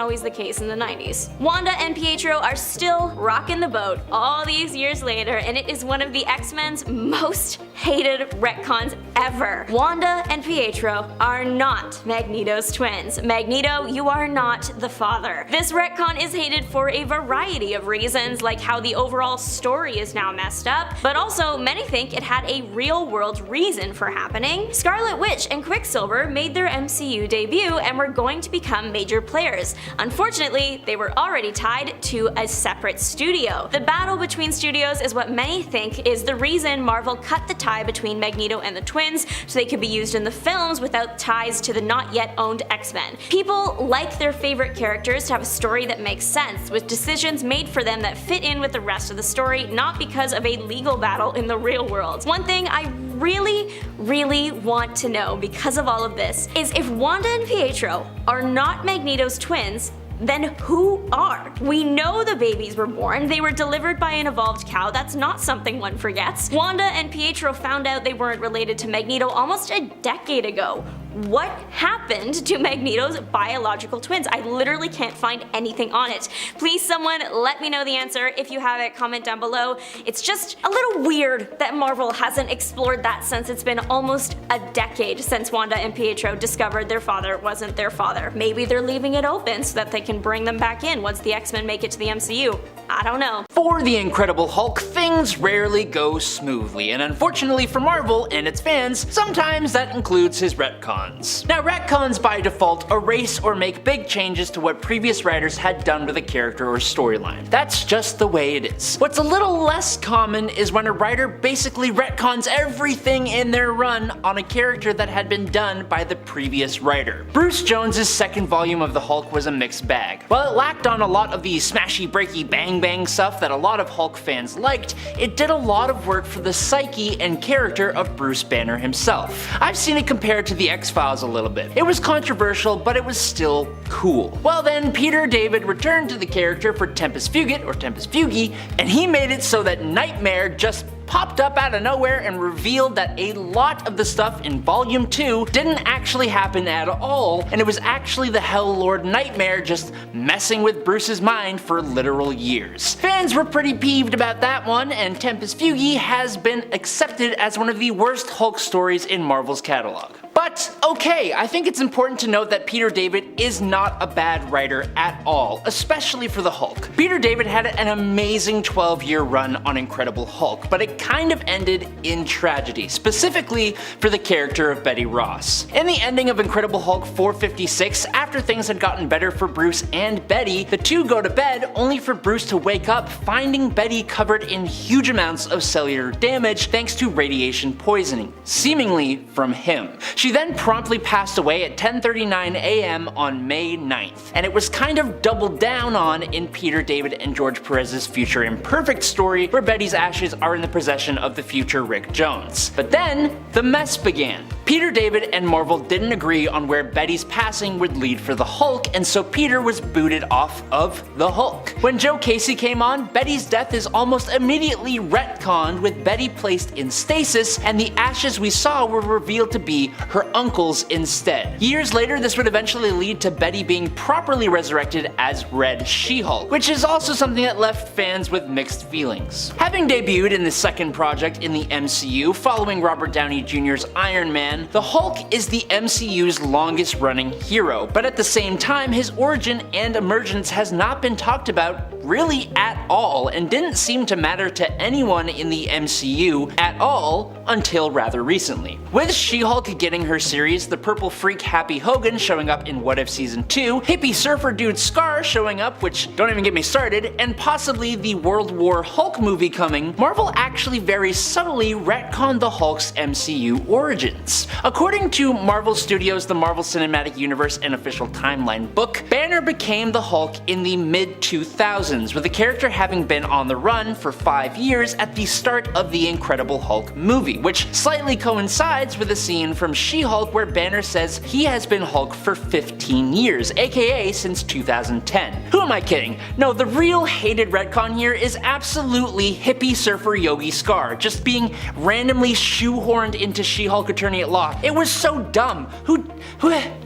always the case in the 90s. Wanda and Pietro are still rocking the boat all these years later, and it is one of the X-Men's most hated retcons ever. Wanda and Pietro are not Magneto's twins. Magneto, you are not the father. This retcon is hated for a variety of reasons, like how the overall story is now messed up, but also many think it had a real world world's reason for happening, Scarlet Witch and Quicksilver made their MCU debut and were going to become major players. Unfortunately, they were already tied to a separate studio. The battle between studios is what many think is the reason Marvel cut the tie between Magneto and the twins so they could be used in the films without ties to the not yet owned X-Men. People like their favorite characters to have a story that makes sense, with decisions made for them that fit in with the rest of the story, not because of a legal battle in the real world. One thing I really want to know because of all of this is if Wanda and Pietro are not Magneto's twins, then who are? We know the babies were born, they were delivered by an evolved cow, that's not something one forgets. Wanda and Pietro found out they weren't related to Magneto almost a decade ago. What happened to Magneto's biological twins? I literally can't find anything on it. Please someone let me know the answer. If you have it, comment down below. It's just a little weird that Marvel hasn't explored that since it's been almost a decade since Wanda and Pietro discovered their father wasn't their father. Maybe they're leaving it open so that they can bring them back in once the X-Men make it to the MCU. I don't know. For the Incredible Hulk, things rarely go smoothly, and unfortunately for Marvel and its fans, sometimes that includes his retcons. Now, retcons by default erase or make big changes to what previous writers had done with a character or storyline. That's just the way it is. What's a little less common is when a writer basically retcons everything in their run on a character that had been done by the previous writer. Bruce Jones's second volume of the Hulk was a mixed bag. While it lacked on a lot of the smashy breaky bang bang stuff that a lot of Hulk fans liked, it did a lot of work for the psyche and character of Bruce Banner himself. I've seen it compared to the X-Files a little bit. It was controversial, but it was still cool. Well then, Peter David returned to the character for Tempus Fugit, or Tempus Fugit, and he made it so that Nightmare just popped up out of nowhere and revealed that a lot of the stuff in Volume 2 didn't actually happen at all, and it was actually the Hell Lord Nightmare just messing with Bruce's mind for literal years. Fans were pretty peeved about that one, and Tempus Fugit has been accepted as one of the worst Hulk stories in Marvel's catalog. But okay, I think it's important to note that Peter David is not a bad writer at all, especially for the Hulk. Peter David had an amazing 12-year run on Incredible Hulk, but it kind of ended in tragedy, specifically for the character of Betty Ross. In the ending of Incredible Hulk 456, after things had gotten better for Bruce and Betty, the two go to bed only for Bruce to wake up finding Betty covered in huge amounts of cellular damage thanks to radiation poisoning, seemingly from him. She then promptly passed away at 10:39 a.m. on May 9th, and it was kind of doubled down on in Peter David and George Perez's Future Imperfect story, where Betty's ashes are in the possession of the future Rick Jones. But then, the mess began. Peter David and Marvel didn't agree on where Betty's passing would lead for the Hulk, and so Peter was booted off of the Hulk. When Joe Casey came on, Betty's death is almost immediately retconned, with Betty placed in stasis, and the ashes we saw were revealed to be her uncle's instead. Years later, this would eventually lead to Betty being properly resurrected as Red She-Hulk, which is also something that left fans with mixed feelings. Having debuted in the second project in the MCU following Robert Downey Jr.'s Iron Man, the Hulk is the MCU's longest running hero, but at the same time his origin and emergence has not been talked about really at all, and didn't seem to matter to anyone in the MCU at all until rather recently. With She-Hulk getting her series, the purple freak Happy Hogan showing up in What If Season 2, hippie surfer dude Scar showing up, which don't even get me started, and possibly the World War Hulk movie coming, Marvel actually very subtly retconned the Hulk's MCU origins. According to Marvel Studios' The Marvel Cinematic Universe and Official Timeline book, Banner became the Hulk in the mid-2000s, with the character having been on the run for 5 years at the start of the Incredible Hulk movie, which slightly coincides with a scene from She-Hulk where Banner says he has been Hulk for 15 years, aka since 2010. Who am I kidding? No, the real hated retcon here is absolutely hippie surfer Yogi Scar, just being randomly shoehorned into She-Hulk Attorney at Law. It was so dumb.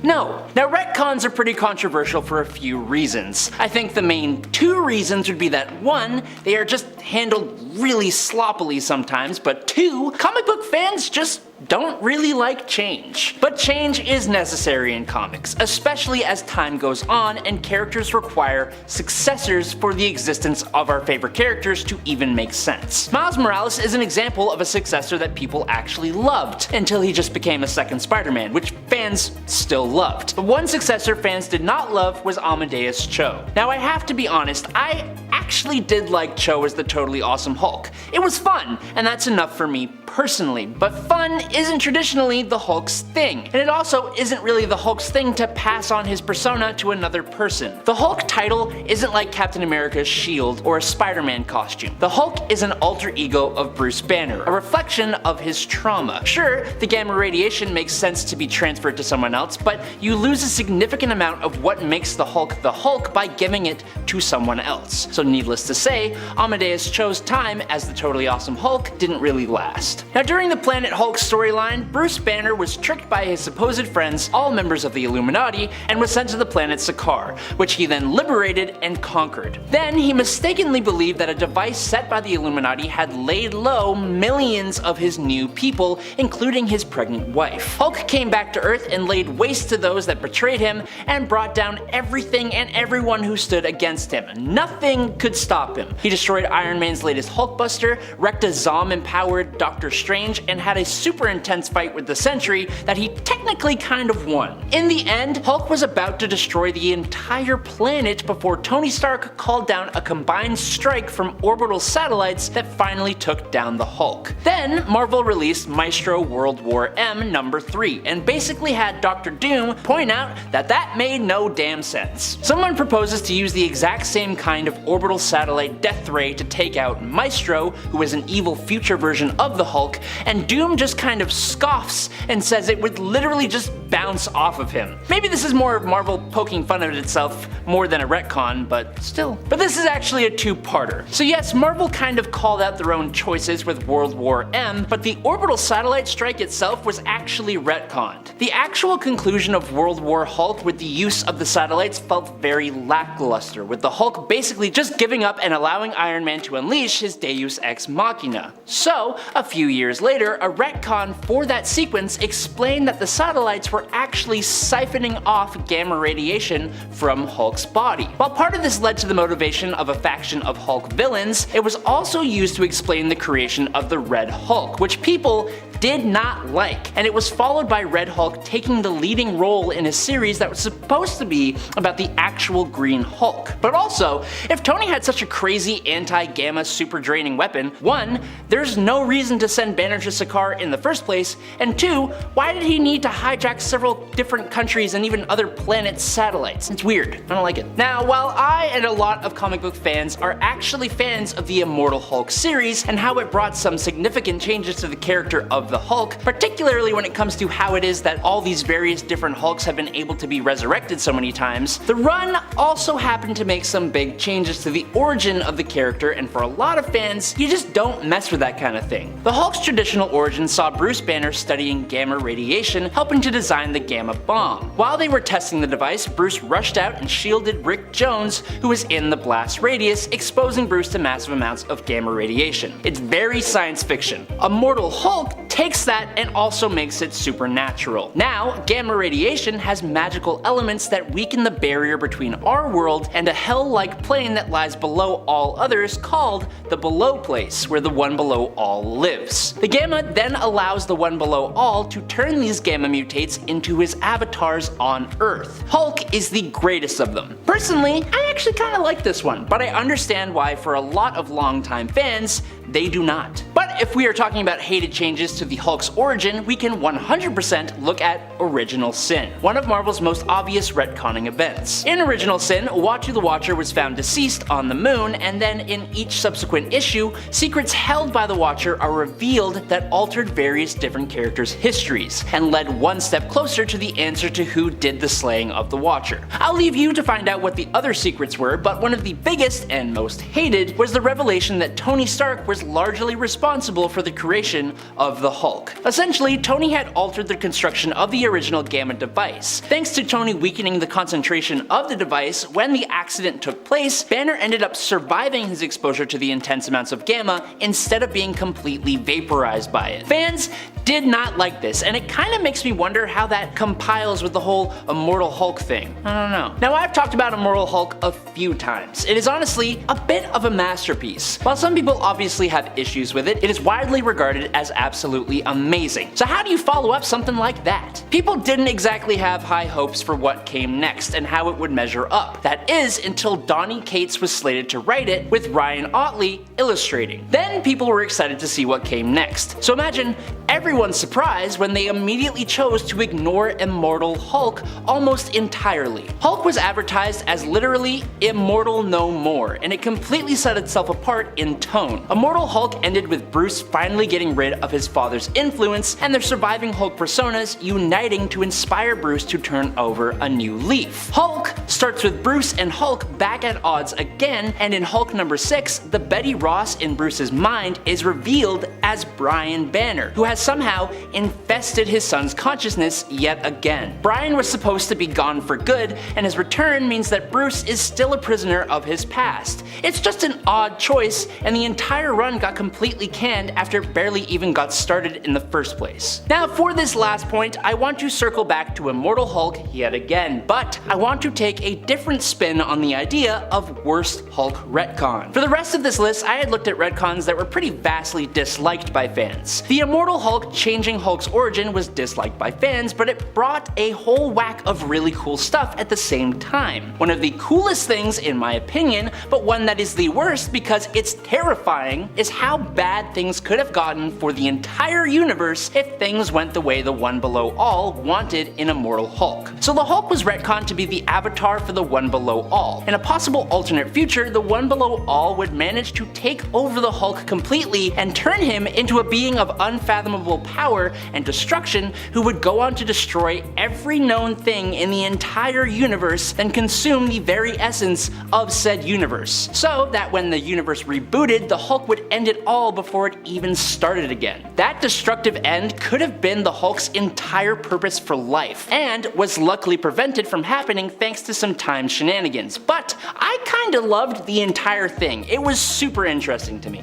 No. Now, retcons are pretty controversial for a few reasons. I think the main two reasons would be that 1, they are just handled really sloppily sometimes, but 2, comic book fans just don't really like change. But change is necessary in comics, especially as time goes on and characters require successors for the existence of our favorite characters to even make sense. Miles Morales is an example of a successor that people actually loved, until he just became a second Spider-Man, which fans still loved. But one successor fans did not love was Amadeus Cho. Now I have to be honest, I actually did like Cho as the totally awesome Hulk. It was fun, and that's enough for me personally, but fun isn't traditionally the Hulk's thing, and it also isn't really the Hulk's thing to pass on his persona to another person. The Hulk title isn't like Captain America's shield or a Spider-Man costume. The Hulk is an alter ego of Bruce Banner, a reflection of his trauma. Sure, the gamma radiation makes sense to be transferred to someone else, but you lose a significant amount of what makes the Hulk by giving it to someone else. So needless to say, Amadeus Cho's time as the totally awesome Hulk didn't really last. Now during the Planet Hulk storyline, Bruce Banner was tricked by his supposed friends, all members of the Illuminati, and was sent to the planet Sakaar, which he then liberated and conquered. Then he mistakenly believed that a device set by the Illuminati had laid low millions of his new people, including his pregnant wife. Hulk came back to Earth and laid waste to those that betrayed him, and brought down everything and everyone who stood against him. Nothing could stop him. He destroyed Iron Man's latest Hulkbuster, wrecked a Zom-empowered Doctor Strange, and had a super intense fight with the Sentry that he technically kind of won. In the end, Hulk was about to destroy the entire planet before Tony Stark called down a combined strike from orbital satellites that finally took down the Hulk. Then Marvel released Maestro World War M number 3 and basically had Dr. Doom point out that that made no damn sense. Someone proposes to use the exact same kind of orbital satellite death ray to take out Maestro, who is an evil future version of the Hulk, and Doom just kind of scoffs and says it would literally just bounce off of him. Maybe this is more of Marvel poking fun at itself more than a retcon, but still. But this is actually a two-parter. So yes, Marvel kind of called out their own choices with World War M, but the orbital satellite strike itself was actually retconned. The actual conclusion of World War Hulk with the use of the satellites felt very lackluster, with the Hulk basically just giving up and allowing Iron Man to unleash his Deus Ex Machina. So, a few years later, a retcon for that sequence explained that the satellites were actually siphoning off gamma radiation from Hulk's body. While part of this led to the motivation of a faction of Hulk villains, it was also used to explain the creation of the Red Hulk, which people did not like, and it was followed by Red Hulk taking the leading role in a series that was supposed to be about the actual Green Hulk. But also, if Tony had such a crazy anti-gamma super draining weapon, 1, there's no reason to send Banner to Sakaar in the first place, and 2, why did he need to hijack several different countries and even other planets' satellites? It's weird, I don't like it. Now, while I and a lot of comic book fans are actually fans of the Immortal Hulk series and how it brought some significant changes to the character of the Hulk, particularly when it comes to how it is that all these various different Hulks have been able to be resurrected so many times, the run also happened to make some big changes to the origin of the character, and for a lot of fans, you just don't mess with that kind of thing. The Hulk's traditional origin saw Bruce Banner studying gamma radiation, helping to design the gamma bomb. While they were testing the device, Bruce rushed out and shielded Rick Jones, who was in the blast radius, exposing Bruce to massive amounts of gamma radiation. It's very science fiction. Immortal Hulk takes that and also makes it supernatural. Now, gamma radiation has magical elements that weaken the barrier between our world and a hell-like plane that lies below all others called the Below Place, where the One Below All lives. The gamma then allows the One Below All to turn these gamma mutates into his avatars on Earth. Hulk is the greatest of them. Personally, I actually kinda like this one, but I understand why for a lot of longtime fans, they do not. But if we are talking about hated changes to the Hulk's origin, we can 100% look at Original Sin, one of Marvel's most obvious retconning events. In Original Sin, Uatu the Watcher was found deceased on the moon, and then in each subsequent issue, secrets held by the Watcher are revealed that altered various different characters' histories, and led one step closer to the answer to who did the slaying of the Watcher. I'll leave you to find out what the other secrets were, but one of the biggest and most hated was the revelation that Tony Stark was largely responsible for the creation of the Hulk. Essentially, Tony had altered the construction of the original gamma device. Thanks to Tony weakening the concentration of the device, when the accident took place, Banner ended up surviving his exposure to the intense amounts of gamma instead of being completely vaporized by it. Fans did not like this, and it kinda makes me wonder how that compiles with the whole Immortal Hulk thing. I don't know. Now, I've talked about Immortal Hulk a few times. It is honestly a bit of a masterpiece. While some people obviously have issues with it, it is widely regarded as absolutely amazing. So how do you follow up something like that? People didn't exactly have high hopes for what came next and how it would measure up. That is until Donny Cates was slated to write it with Ryan Ottley illustrating. Then people were excited to see what came next. So imagine everyone's surprise when they immediately chose to ignore Immortal Hulk almost entirely. Hulk was advertised as literally immortal no more, and it completely set itself apart in tone. Immortal Hulk ended with Bruce finally getting rid of his father's influence and their surviving Hulk personas uniting to inspire Bruce to turn over a new leaf. Hulk starts with Bruce and Hulk back at odds again, and in Hulk number 6, the Betty Ross in Bruce's mind is revealed as Brian Banner, who has somehow infested his son's consciousness yet again. Brian was supposed to be gone for good, and his return means that Bruce is still a prisoner of his past. It's just an odd choice, and the entire run got completely canned after it barely even got started in the first place. Now, for this last point, I want to circle back to Immortal Hulk yet again, but I want to take a different spin on the idea of worst Hulk retcon. For the rest of this list, I had looked at retcons that were pretty vastly disliked by fans. The Immortal Hulk changing Hulk's origin was disliked by fans, but it brought a whole whack of really cool stuff at the same time. One of the coolest things in my opinion, but one that is the worst because it's terrifying, is how bad things could have gotten for the entire universe if things went the way the One Below All wanted in Immortal Hulk. So the Hulk was retconned to be the avatar for the One Below All. In a possible alternate future, the One Below All would manage to take over the Hulk completely and turn him into a being of unfathomable power and destruction who would go on to destroy every known thing in the entire universe and consume the very essence of said universe. So that when the universe rebooted, the Hulk would end it all before it even started again. That destructive end could have been the Hulk's entire purpose for life, and was luckily prevented from happening thanks to some time shenanigans. But I kinda loved the entire thing. It was super interesting to me.